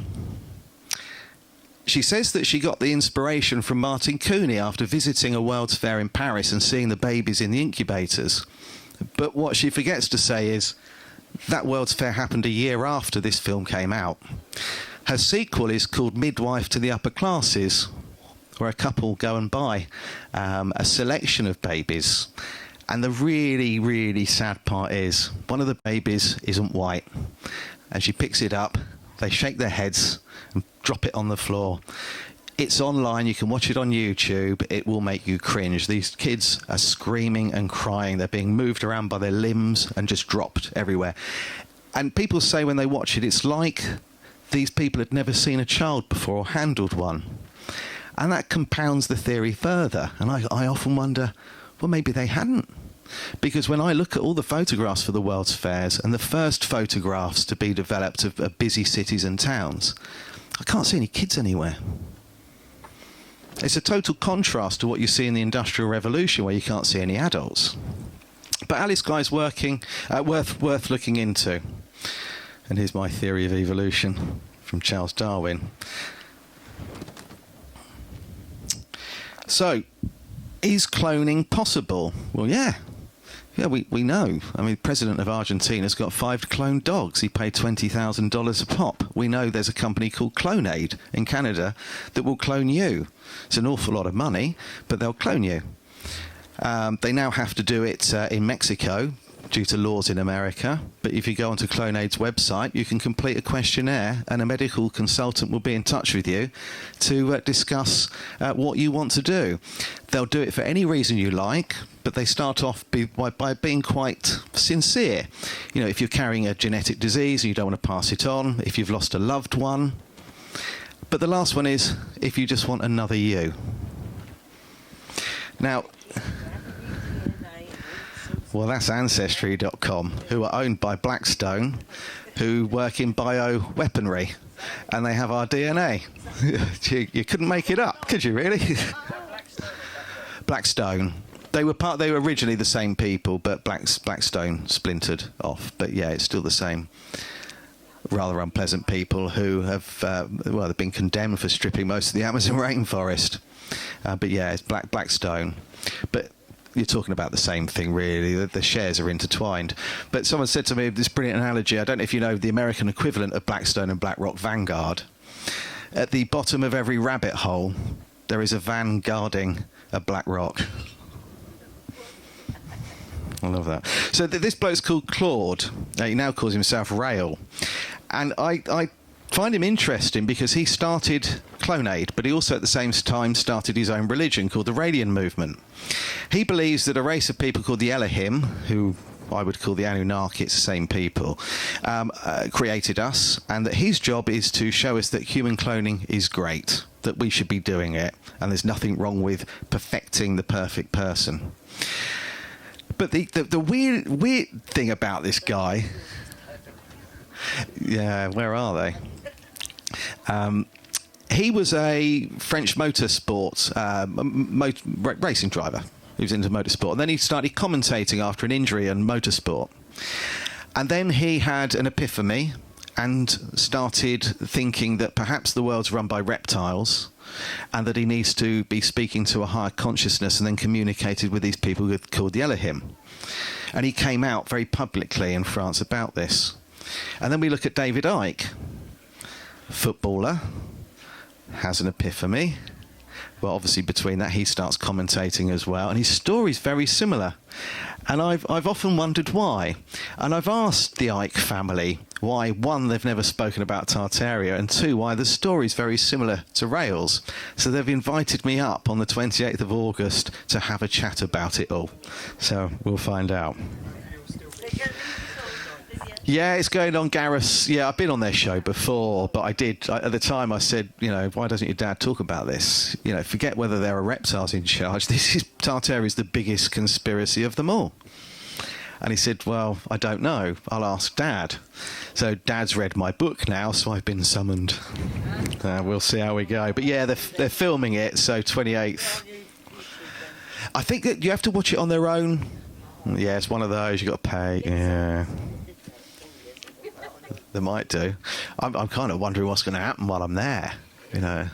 She says that she got the inspiration from Martin Cooney after visiting a World's Fair in Paris and seeing the babies in the incubators. But what she forgets to say is that World's Fair happened a year after this film came out. Her sequel is called Midwife to the Upper Classes, where a couple go and buy a selection of babies. And the really, really sad part is one of the babies isn't white. And she picks it up, they shake their heads and drop it on the floor. It's online, you can watch it on YouTube, it will make you cringe. These kids are screaming and crying, they're being moved around by their limbs and just dropped everywhere. And people say when they watch it, it's like these people had never seen a child before or handled one. And that compounds the theory further. And I often wonder, well, maybe they hadn't. Because when I look at all the photographs for the World's Fairs and the first photographs to be developed of busy cities and towns, I can't see any kids anywhere. It's a total contrast to what you see in the Industrial Revolution, where you can't see any adults. But Alice Guy's worth looking into. And here's my theory of evolution from Charles Darwin. So, is cloning possible? Well, yeah. Yeah, we know. I mean, the president of Argentina's got 5 cloned dogs. He paid $20,000 a pop. We know there's a company called CloneAid in Canada that will clone you. It's an awful lot of money, but they'll clone you. They now have to do it in Mexico due to laws in America. But if you go onto CloneAid's website, you can complete a questionnaire and a medical consultant will be in touch with you to discuss what you want to do. They'll do it for any reason you like, but they start off by being quite sincere. You know, if you're carrying a genetic disease and you don't want to pass it on, if you've lost a loved one. But the last one is if you just want another you. Now, Well, that's Ancestry.com, who are owned by Blackstone, who work in bioweaponry, and they have our DNA. You couldn't make it up, could you, really? Blackstone. They were originally the same people, but Blackstone splintered off. But yeah, it's still the same rather unpleasant people who have, they've been condemned for stripping most of the Amazon rainforest. But yeah, it's Blackstone. But you're talking about the same thing, really. The shares are intertwined. But someone said to me this brilliant analogy. I don't know if you know the American equivalent of Blackstone and BlackRock Vanguard. At the bottom of every rabbit hole, there is a van guarding a BlackRock. I love that. So this bloke's called Claude. He now calls himself Rail. And I find him interesting because he started Clonade, but he also at the same time started his own religion called the Radian Movement. He believes that a race of people called the Elohim, who I would call the Anunnaki, it's the same people, created us, and that his job is to show us that human cloning is great, that we should be doing it, and there's nothing wrong with perfecting the perfect person. But the weird thing about this guy, yeah, where are they? He was a French motorsport racing driver. He was into motorsport. And then he started commentating after an injury in motorsport. And then he had an epiphany and started thinking that perhaps the world's run by reptiles and that he needs to be speaking to a higher consciousness, and then communicated with these people called the Elohim. And he came out very publicly in France about this. And then we look at David Icke, footballer, has an epiphany. Well, obviously between that he starts commentating as well, and his story's very similar. And I've often wondered why. And I've asked the Icke family why, one, they've never spoken about Tartaria, and two, why the story's very similar to Rails. So they've invited me up on the 28th of August to have a chat about it all. So we'll find out. Yeah, it's going on, Gareth. Yeah, I've been on their show before, but at the time I said, why doesn't your dad talk about this? Forget whether there are reptiles in charge. Tartaria is the biggest conspiracy of them all. And he said, well, I don't know. I'll ask Dad. So Dad's read my book now, so I've been summoned. We'll see how we go. But yeah, they're filming it, so 28th. I think that you have to watch it on their own. Yeah, it's one of those. You've got to pay. Yeah. They might do. I'm kind of wondering what's going to happen while I'm there, No,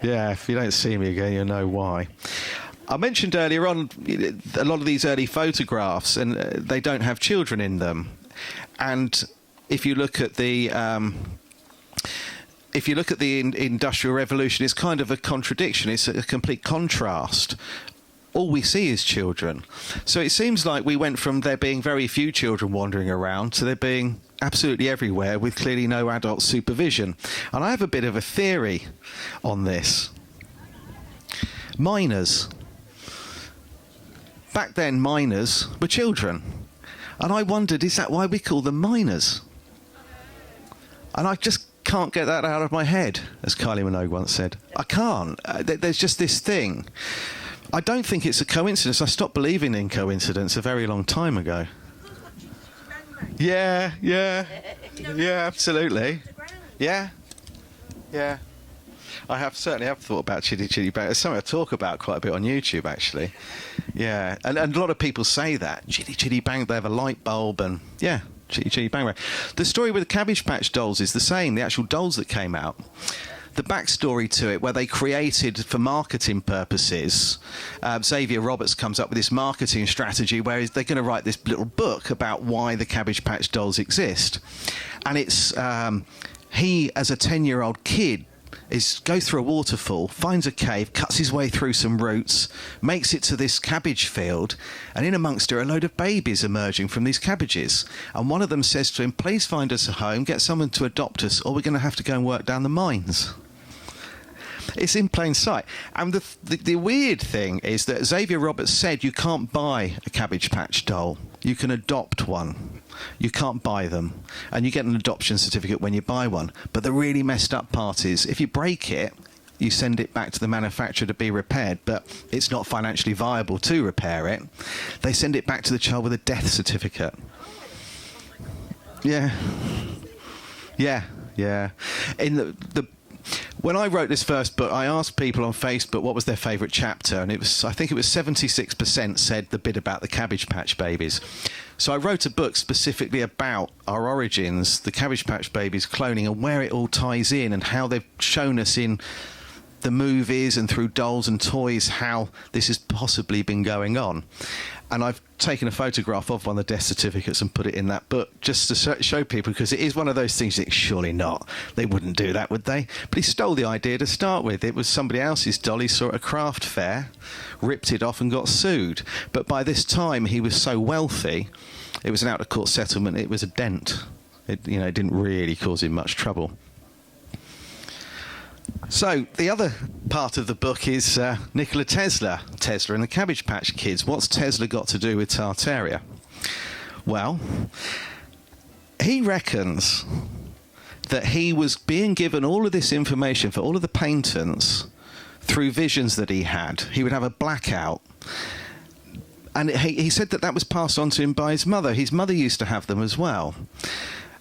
yeah, if you don't see me again, you'll know why. I mentioned earlier on a lot of these early photographs, and they don't have children in them. And if you look at the Industrial Revolution, it's kind of a contradiction. It's a complete contrast. All we see is children. So it seems like we went from there being very few children wandering around to there being absolutely everywhere with clearly no adult supervision. And I have a bit of a theory on this. Minors. Back then, minors were children. And I wondered, is that why we call them minors? And I just can't get that out of my head, as Kylie Minogue once said. I can't. There's just this thing. I don't think it's a coincidence. I stopped believing in coincidence a very long time ago. Yeah, absolutely. Yeah. I certainly have thought about Chitty Chitty Bang. It's something I talk about quite a bit on YouTube, actually. Yeah, and a lot of people say that. Chitty Chitty Bang, they have a light bulb, and yeah, Chitty Chitty Bang. The story with the Cabbage Patch dolls is the same, the actual dolls that came out. The backstory to it, where they created for marketing purposes, Xavier Roberts comes up with this marketing strategy where they're going to write this little book about why the Cabbage Patch dolls exist. And it's he, as a 10-year-old kid, goes through a waterfall, finds a cave, cuts his way through some roots, makes it to this cabbage field, and in amongst are a load of babies emerging from these cabbages. And one of them says to him, please find us a home, get someone to adopt us, or we're going to have to go and work down the mines. It's in plain sight. And the weird thing is that Xavier Roberts said you can't buy a Cabbage Patch doll. You can adopt one. You can't buy them. And you get an adoption certificate when you buy one. But the really messed up part is, if you break it, you send it back to the manufacturer to be repaired, but it's not financially viable to repair it. They send it back to the child with a death certificate. Yeah. In the when I wrote this first book, I asked people on Facebook what was their favourite chapter, and I think it was 76% said the bit about the Cabbage Patch Babies. So I wrote a book specifically about our origins, the Cabbage Patch Babies cloning, and where it all ties in, and how they've shown us in the movies and through dolls and toys how this has possibly been going on. And I've taken a photograph of one of the death certificates and put it in that book just to show people, because it is one of those things that surely not. They wouldn't do that, would they? But he stole the idea to start with. It was somebody else's doll. He saw at a craft fair, ripped it off and got sued. But by this time, he was so wealthy, it was an out-of-court settlement. It was a dent. It didn't really cause him much trouble. So the other part of the book is Nikola Tesla and the Cabbage Patch Kids. What's Tesla got to do with Tartaria? Well, he reckons that he was being given all of this information for all of the patents through visions that he had. He would have a blackout. And he said that was passed on to him by his mother. His mother used to have them as well.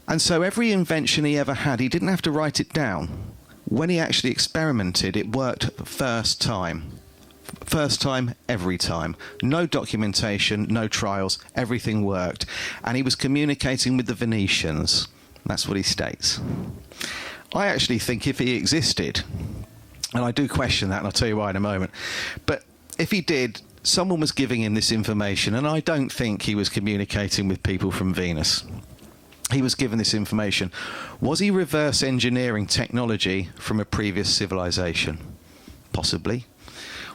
And so every invention he ever had, he didn't have to write it down. When he actually experimented, it worked first time. First time, every time. No documentation, no trials, everything worked. And he was communicating with the Venetians. That's what he states. I actually think if he existed, and I do question that, and I'll tell you why in a moment, but if he did, someone was giving him this information, and I don't think he was communicating with people from Venus. He was given this information. Was he reverse engineering technology from a previous civilization? Possibly.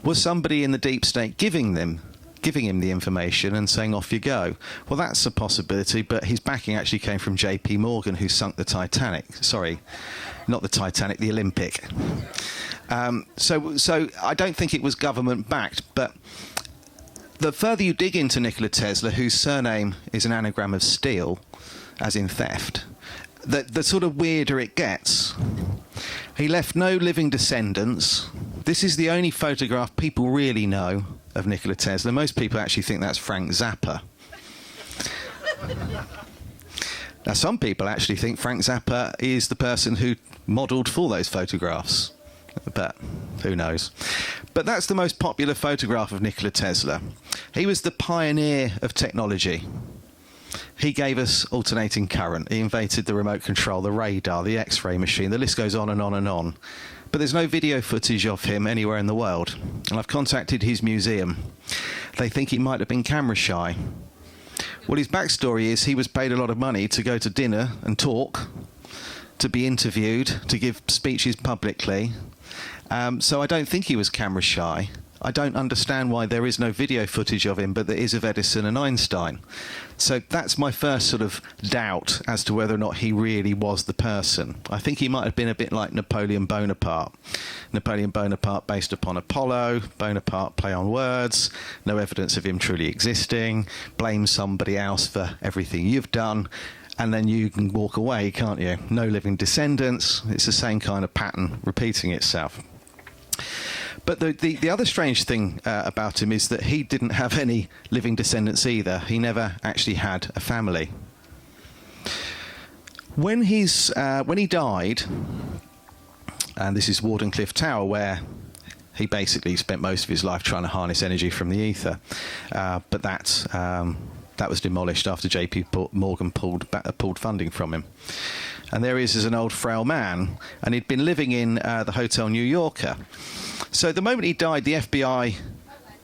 Was somebody in the deep state giving him the information and saying, off you go? Well, that's a possibility, but his backing actually came from J.P. Morgan, who sunk the Titanic. Sorry, not the Titanic, the Olympic. So I don't think it was government-backed, but the further you dig into Nikola Tesla, whose surname is an anagram of steel, as in theft, the sort of weirder it gets. He left no living descendants. This is the only photograph people really know of Nikola Tesla. Most people actually think that's Frank Zappa. Now, some people actually think Frank Zappa is the person who modelled for those photographs. But who knows? But that's the most popular photograph of Nikola Tesla. He was the pioneer of technology. He gave us alternating current. He invented the remote control, the radar, the X-ray machine. The list goes on and on and on. But there's no video footage of him anywhere in the world. And I've contacted his museum. They think he might have been camera shy. Well, his backstory is he was paid a lot of money to go to dinner and talk, to be interviewed, to give speeches publicly. So I don't think he was camera shy. I don't understand why there is no video footage of him, but there is of Edison and Einstein. So that's my first sort of doubt as to whether or not he really was the person. I think he might have been a bit like Napoleon Bonaparte. Napoleon Bonaparte based upon Apollo, Bonaparte play on words, no evidence of him truly existing, blame somebody else for everything you've done, and then you can walk away, can't you? No living descendants. It's the same kind of pattern repeating itself. But the other strange thing about him is that he didn't have any living descendants either. He never actually had a family. When he died, and this is Wardenclyffe Tower, where he basically spent most of his life trying to harness energy from the ether, but that was demolished after J.P. Morgan pulled funding from him. And there he is as an old frail man, and he'd been living in the Hotel New Yorker. So the moment he died, the FBI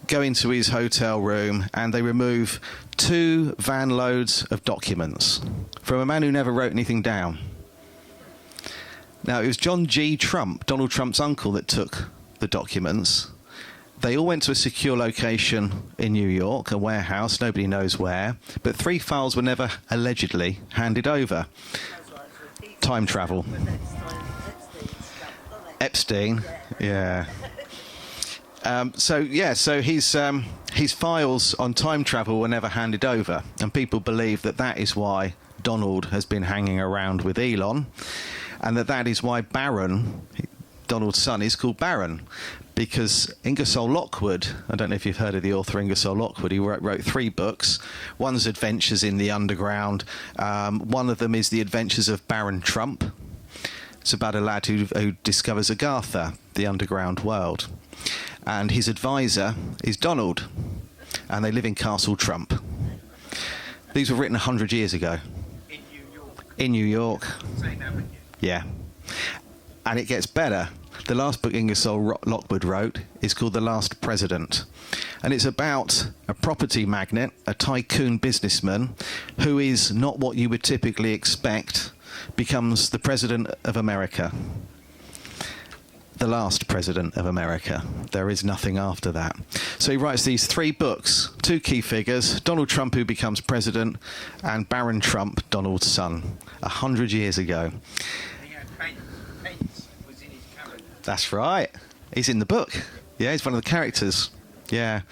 go into his hotel room and they remove 2 van loads of documents from a man who never wrote anything down. Now, it was John G. Trump, Donald Trump's uncle, that took the documents. They all went to a secure location in New York, a warehouse, nobody knows where, but 3 files were never allegedly handed over. Time travel. Epstein, yeah. So his files on time travel were never handed over, and people believe that is why Donald has been hanging around with Elon, and that is why Barron, Donald's son, is called Baron because Ingersoll Lockwood, I don't know if you've heard of the author Ingersoll Lockwood, he wrote 3 books. One's Adventures in the Underground. One of them is The Adventures of Baron Trump. It's about a lad who discovers Agartha, the underground world. And his advisor is Donald, and they live in Castle Trump. These were written 100 years ago. In New York. In New York. Same avenue. Yeah. And it gets better. The last book Ingersoll Lockwood wrote is called The Last President. And it's about a property magnate, a tycoon businessman, who is not what you would typically expect, becomes the President of America. The last President of America. There is nothing after that. So he writes these 3 books, 2 key figures, Donald Trump, who becomes president, and Baron Trump, Donald's son, 100 years ago. He had Pence was in his character. That's right. He's in the book. Yeah, he's one of the characters. Yeah.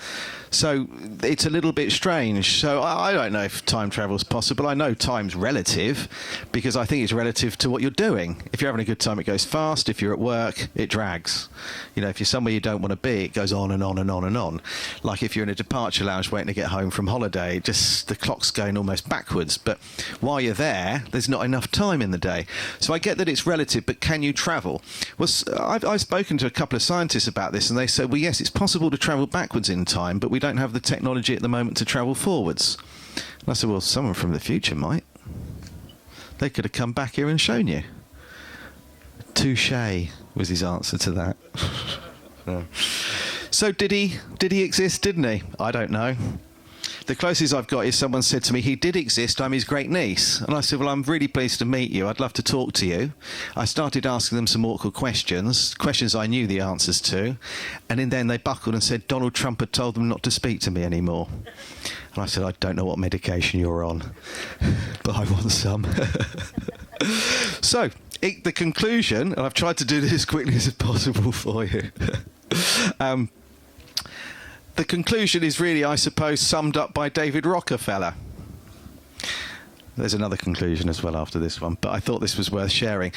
So it's a little bit strange. So I don't know if time travel is possible. I know time's relative because I think it's relative to what you're doing. If you're having a good time, it goes fast. If you're at work, it drags. You know, if you're somewhere you don't want to be, it goes on and on and on and on. Like if you're in a departure lounge waiting to get home from holiday, just the clock's going almost backwards. But while you're there, there's not enough time in the day. So I get that it's relative, but can you travel? Well, I've spoken to a couple of scientists about this, and they said, well, yes, it's possible to travel backwards in time, but we don't have the technology at the moment to travel forwards. And I said, well, someone from the future might. They could have come back here and shown you. Touché was his answer to that. So did he exist, didn't he? I don't know. The closest I've got is someone said to me, he did exist, I'm his great niece. And I said, well, I'm really pleased to meet you. I'd love to talk to you. I started asking them some awkward questions I knew the answers to. And then they buckled and said Donald Trump had told them not to speak to me anymore. And I said, I don't know what medication you're on, but I want some. So, the conclusion, and I've tried to do this as quickly as possible for you. The conclusion is really, I suppose, summed up by David Rockefeller. There's another conclusion as well after this one, but I thought this was worth sharing.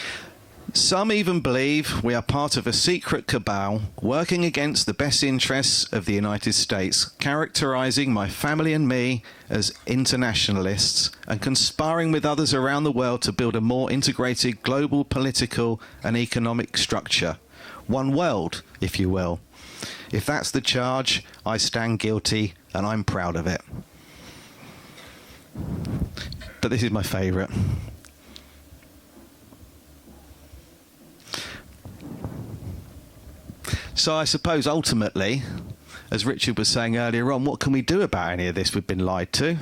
Some even believe we are part of a secret cabal working against the best interests of the United States, characterizing my family and me as internationalists and conspiring with others around the world to build a more integrated global political and economic structure. One world, if you will. If that's the charge, I stand guilty, and I'm proud of it. But this is my favourite. So I suppose ultimately, as Richard was saying earlier on, what can we do about any of this we've been lied to?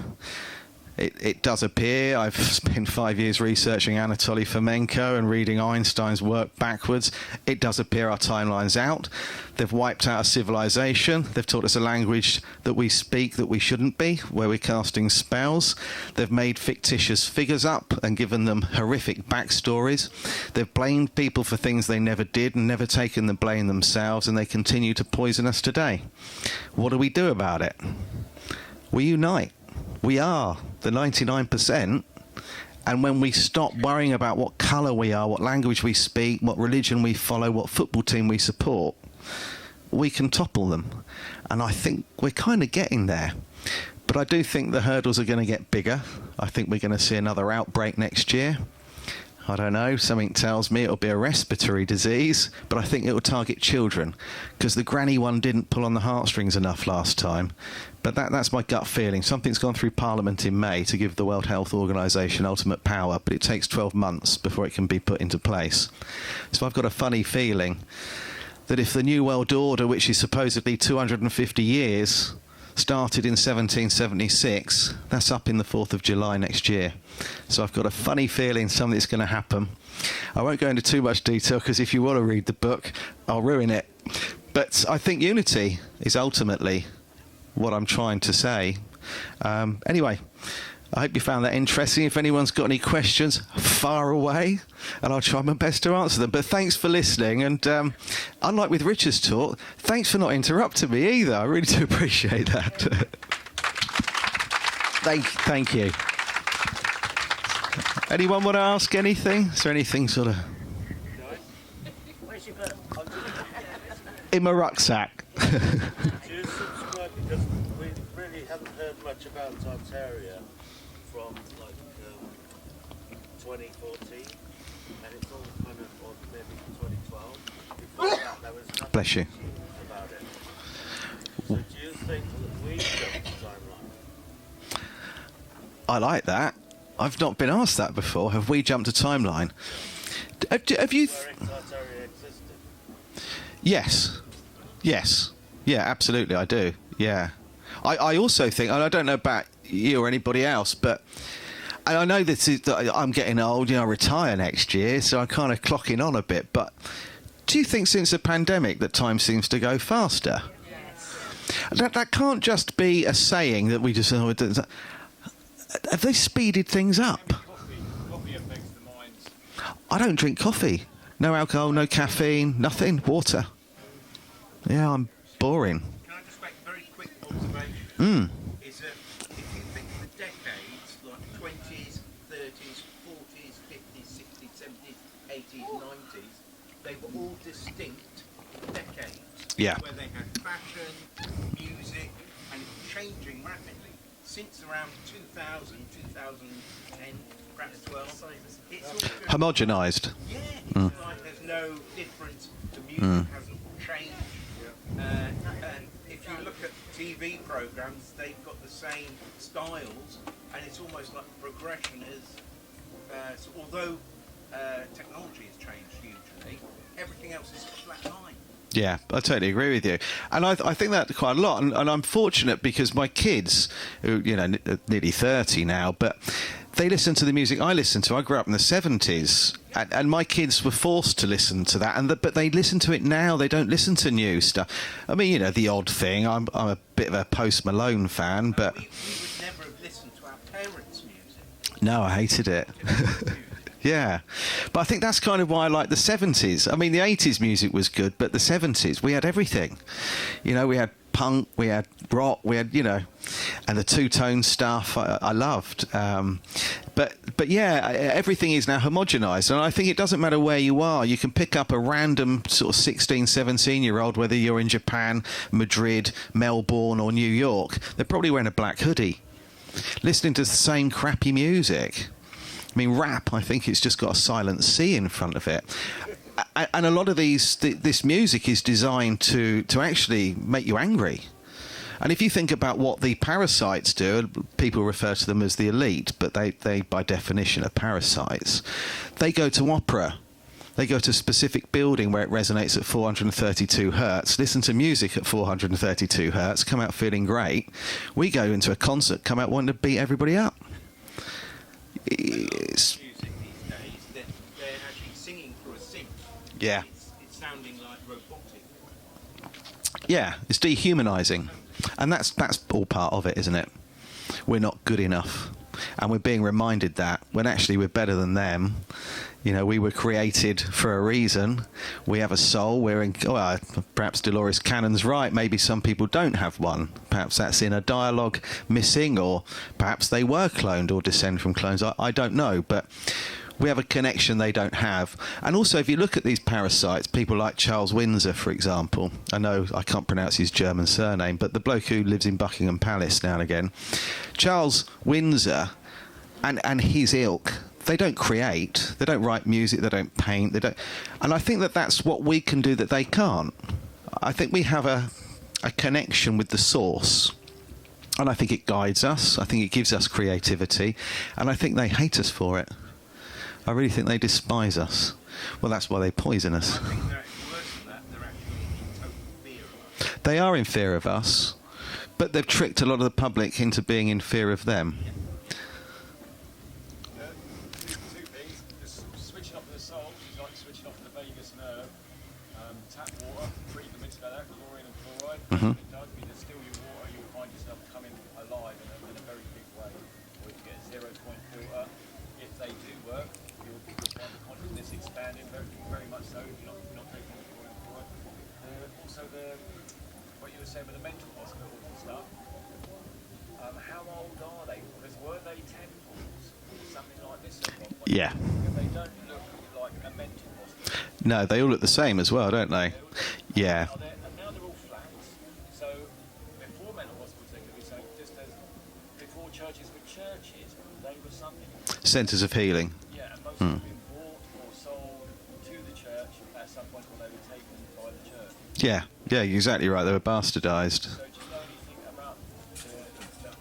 It does appear, I've spent 5 years researching Anatoly Fomenko and reading Einstein's work backwards. It does appear our timeline's out. They've wiped out a civilization. They've taught us a language that we speak that we shouldn't be, where we're casting spells. They've made fictitious figures up and given them horrific backstories. They've blamed people for things they never did and never taken the blame themselves, and they continue to poison us today. What do we do about it? We unite. We are the 99%, and when we stop worrying about what colour we are, what language we speak, what religion we follow, what football team we support, we can topple them. And I think we're kind of getting there. But I do think the hurdles are going to get bigger. I think we're going to see another outbreak next year. I don't know, something tells me it'll be a respiratory disease, but I think it will target children, because the granny one didn't pull on the heartstrings enough last time. But that's my gut feeling. Something's gone through Parliament in May to give the World Health Organization ultimate power, but it takes 12 months before it can be put into place. So I've got a funny feeling that if the New World Order, which is supposedly 250 years, started in 1776, that's up in the 4th of July next year. So I've got a funny feeling something's going to happen. I won't go into too much detail, because if you want to read the book, I'll ruin it. But I think unity is ultimately what I'm trying to say. Anyway, I hope you found that interesting. If anyone's got any questions, far away, and I'll try my best to answer them. But thanks for listening, and unlike with Richard's talk, thanks for not interrupting me either. I really do appreciate that. Thank you. Anyone want to ask anything? Is there anything sort of... Where's your book? in my rucksack. Do you subscribe? Because we really haven't heard much about Tartaria from like 2014, and it's all kind of, or maybe 2012. Before that, there was nothing Bless you. about it. So do you think that we jumped the timeline? I like that. I've not been asked that before. Have we jumped a timeline? Have you? Where Tartaria existed? Yes. Yes. Yeah, absolutely, I do. Yeah. I also think, and I don't know about you or anybody else, but and I know that I'm getting old, I retire next year, so I'm kind of clocking on a bit, but do you think since the pandemic that time seems to go faster? Yes. That can't just be a saying that we just... have they speeded things up? Coffee affects the mind. I don't drink coffee. No alcohol, no caffeine, nothing. Water. Yeah, I'm boring. Can I just make a very quick observation? Is that if you think of the decades, like 20s, 30s, 40s, 50s, 60s, 70s, 80s, 90s, they were all distinct decades. Yeah. Where they had fashion, music, and it was changing rapidly. Since around 2000, 2010, perhaps 12, it's all just... Homogenised. Yeah, it's like there's no difference. The music hasn't changed. And if you look at TV programs, they've got the same styles, and it's almost like progression is. So although technology has changed hugely, everything else is a flat line. Yeah, I totally agree with you, and I think that quite a lot. And I'm fortunate because my kids, who nearly 30 now, but they listen to the music I listen to. I grew up in the 70s, and my kids were forced to listen to that. But they listen to it now. They don't listen to new stuff. I mean, the odd thing. I'm a bit of a Post Malone fan, but We would never have listened to our parents' music. no, I hated it. Yeah, but I think that's kind of why I like the 70s. I mean, the 80s music was good, but the 70s, we had everything. We had punk, we had rock, we had, and the two-tone stuff I loved. But yeah, everything is now homogenised, and I think it doesn't matter where you are. You can pick up a random sort of 16, 17-year-old, whether you're in Japan, Madrid, Melbourne or New York. They're probably wearing a black hoodie, listening to the same crappy music. I mean, rap, I think it's just got a silent C in front of it. And a lot of this music is designed to actually make you angry. And if you think about what the parasites do, people refer to them as the elite, but they by definition are parasites. They go to opera. They go to a specific building where it resonates at 432 hertz, listen to music at 432 hertz, come out feeling great. We go into a concert, come out wanting to beat everybody up. It's... Music these days, they're actually singing through a synth. Yeah. It's sounding like robotic. Yeah, it's dehumanising. And that's all part of it, isn't it? We're not good enough. And we're being reminded that when actually we're better than them. We were created for a reason. We have a soul. Perhaps Dolores Cannon's right. Maybe some people don't have one. Perhaps that's in a dialogue missing, or perhaps they were cloned or descend from clones. I don't know, but we have a connection they don't have. And also, if you look at these parasites, people like Charles Windsor, for example. I know I can't pronounce his German surname, but the bloke who lives in Buckingham Palace now and again. Charles Windsor and his ilk, they don't create, they don't write music, they don't paint, and I think that's what we can do that they can't. I think we have a connection with the source, and I think it guides us, I think it gives us creativity, and I think they hate us for it. I really think they despise us. Well, that's why they poison us. I think they're actually worse than that. They're actually in total fear of us. They are in fear of us, but they've tricked a lot of the public into being in fear of them. Two things. Just switching off the soul is like switching off the vagus nerve. Tap water, treatment mixed with that, chlorine and fluoride. It does, if you distill your water, you'll find yourself coming alive in a very big way. Or if you get a 0-point filter, if they do work, you'll find the consciousness expanding very, very much so. You're not taking the chlorine and fluoride. Also, what you were saying with the mental hospitals and stuff. How old are they? Because were they temples? Something like this? Yeah. They don't look like a mental hospital. No, they all look the same as well, don't they? Yeah. Are churches were churches, they were something. Centres of healing. Yeah, and most of them have been bought or sold to the church at some point, or they were taken by the church. Yeah, yeah, you're exactly right. They were bastardised. So do you know anything about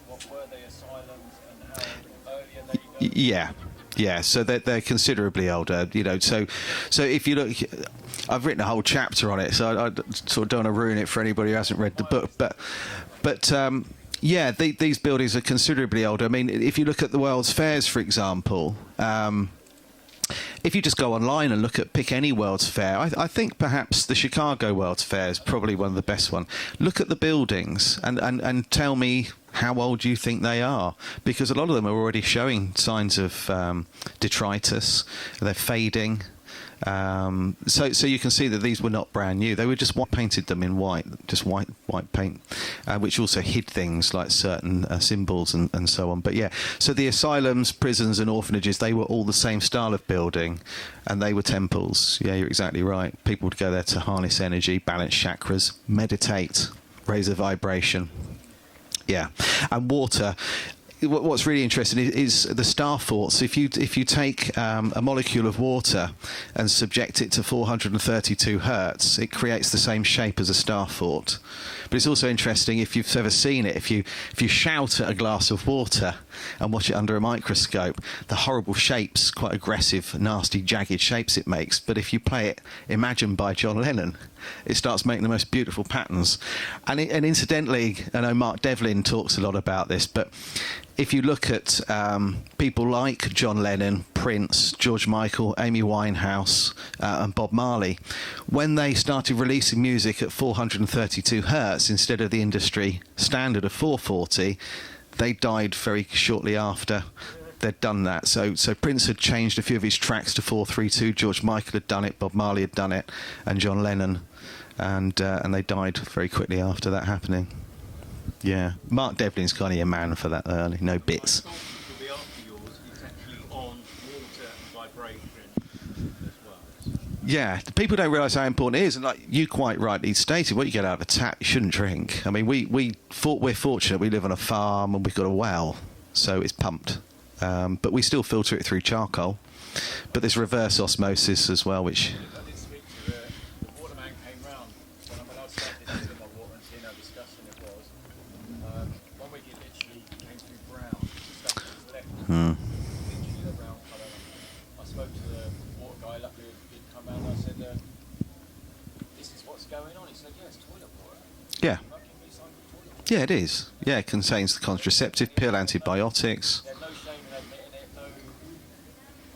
what were they asylums and how earlier they go? Yeah, yeah. So they're considerably older, you know. So if you look, I've written a whole chapter on it, so I sort of don't want to ruin it for anybody who hasn't read the book. But yeah, these buildings are considerably older. I mean, if you look at the World's Fairs, for example. If you just go online and pick any World's Fair, I think perhaps the Chicago World's Fair is probably one of the best one. Look at the buildings and tell me how old you think they are, because a lot of them are already showing signs of detritus. They're fading. So you can see that these were not brand new. They were just painted them in white, just white paint, which also hid things like certain symbols and so on. But yeah, so the asylums, prisons and orphanages, they were all the same style of building, and they were temples. Yeah, you're exactly right. People would go there to harness energy, balance chakras, meditate, raise a vibration. Yeah, and water. What's really interesting is the star forts. If you take a molecule of water and subject it to 432 hertz, it creates the same shape as a star fort. But it's also interesting, if you've ever seen it, if you shout at a glass of water and watch it under a microscope, the horrible shapes, quite aggressive, nasty, jagged shapes it makes. But if you play it, Imagine by John Lennon, it starts making the most beautiful patterns. And incidentally, I know Mark Devlin talks a lot about this, but if you look at people like John Lennon, Prince, George Michael, Amy Winehouse, and Bob Marley, when they started releasing music at 432 hertz instead of the industry standard of 440, they died very shortly after they'd done that. So Prince had changed a few of his tracks to 432. George Michael had done it, Bob Marley had done it, and John Lennon, and they died very quickly after that happening. Yeah, Mark Devlin's kind of your man for that early, no bits. The art for yours is actually on water and vibration as well. Yeah, people don't realise how important it is, and like you quite rightly stated, what you get out of a tap, you shouldn't drink. I mean, we're fortunate. We live on a farm and we've got a well, so it's pumped, but we still filter it through charcoal. But there's reverse osmosis as well, which. I did speak to the waterman came round when I started using my water and seeing how disgusting it was. 1 week it literally came through brown, stuff that was left, literally a brown colour. I spoke to the water guy, luckily he'd come round, and I said, this is what's going on. He said, yeah, it's toilet water. Yeah. Fucking recycled toilet water. Yeah, it is. Yeah, it contains the contraceptive pill, antibiotics. There's no shame in admitting it, no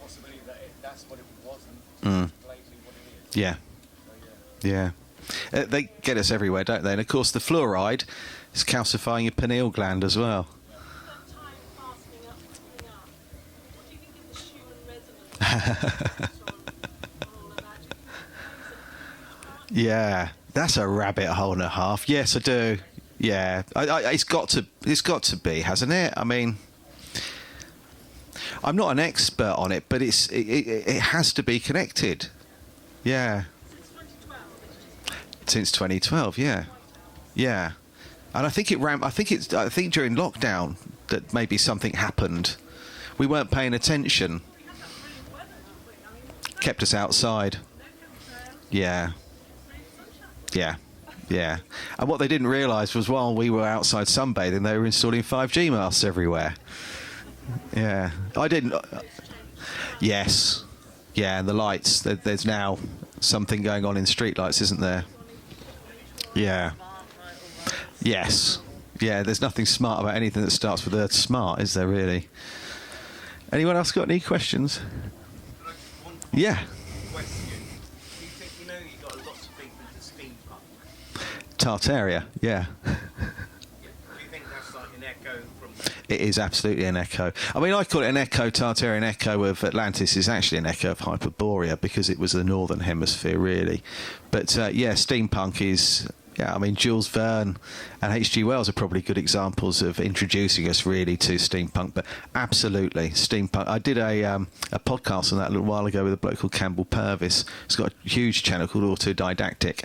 possibility that that's what it wasn't. Mm. It's blatantly what it is. Yeah. So, yeah. Yeah. They get us everywhere, don't they? And of course, the fluoride is calcifying your pineal gland as well. That time fastening up, pulling up. What do you think of the shoe and resonance? on all of that? Yeah, that's a rabbit hole and a half. Yes, I do. Yeah, it's got to be, hasn't it? I mean, I'm not an expert on it, but it has to be connected. Yeah. Since 2012, yeah, yeah, and I think I think during lockdown that maybe something happened. We weren't paying attention. Kept us outside. Yeah, yeah, yeah. And what they didn't realise was while we were outside sunbathing, they were installing 5G masts everywhere. Yeah, I didn't. Yes, yeah, and the lights. There's now something going on in streetlights, isn't there? Yeah. Yes. Yeah, there's nothing smart about anything that starts with the word smart, is there really? Anyone else got any questions? Yeah. Question. Do you think, you got lots of people into steampunk? Tartaria, yeah. Do you think that's like an echo from... It is absolutely an echo. I mean, I call it an echo. Tartarian echo of Atlantis is actually an echo of Hyperborea because it was the northern hemisphere, really. But yeah, steampunk is Yeah, I mean, Jules Verne and H.G. Wells are probably good examples of introducing us really to steampunk, but absolutely, steampunk. I did a podcast on that a little while ago with a bloke called Campbell Purvis. He's got a huge channel called Autodidactic,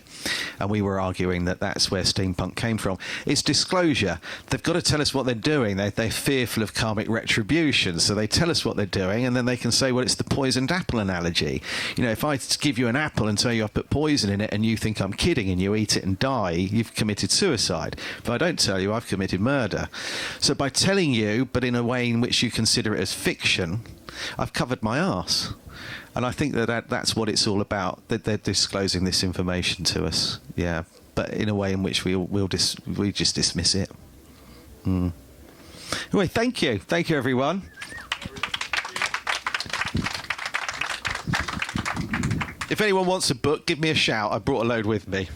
and we were arguing that that's where steampunk came from. It's disclosure. They've got to tell us what they're doing. They're fearful of karmic retribution, so they tell us what they're doing, and then they can say, well, it's the poisoned apple analogy. You know, if I give you an apple and tell you I've put poison in it and you think I'm kidding and you eat it and die, you've committed suicide. If I don't tell you, I've committed murder. So by telling you, but in a way in which you consider it as fiction, I've covered my arse. And I think that's what it's all about, that they're disclosing this information to us. Yeah, but in a way in which we just dismiss it. Anyway, thank you. Thank you, everyone. If anyone wants a book, give me a shout. I brought a load with me.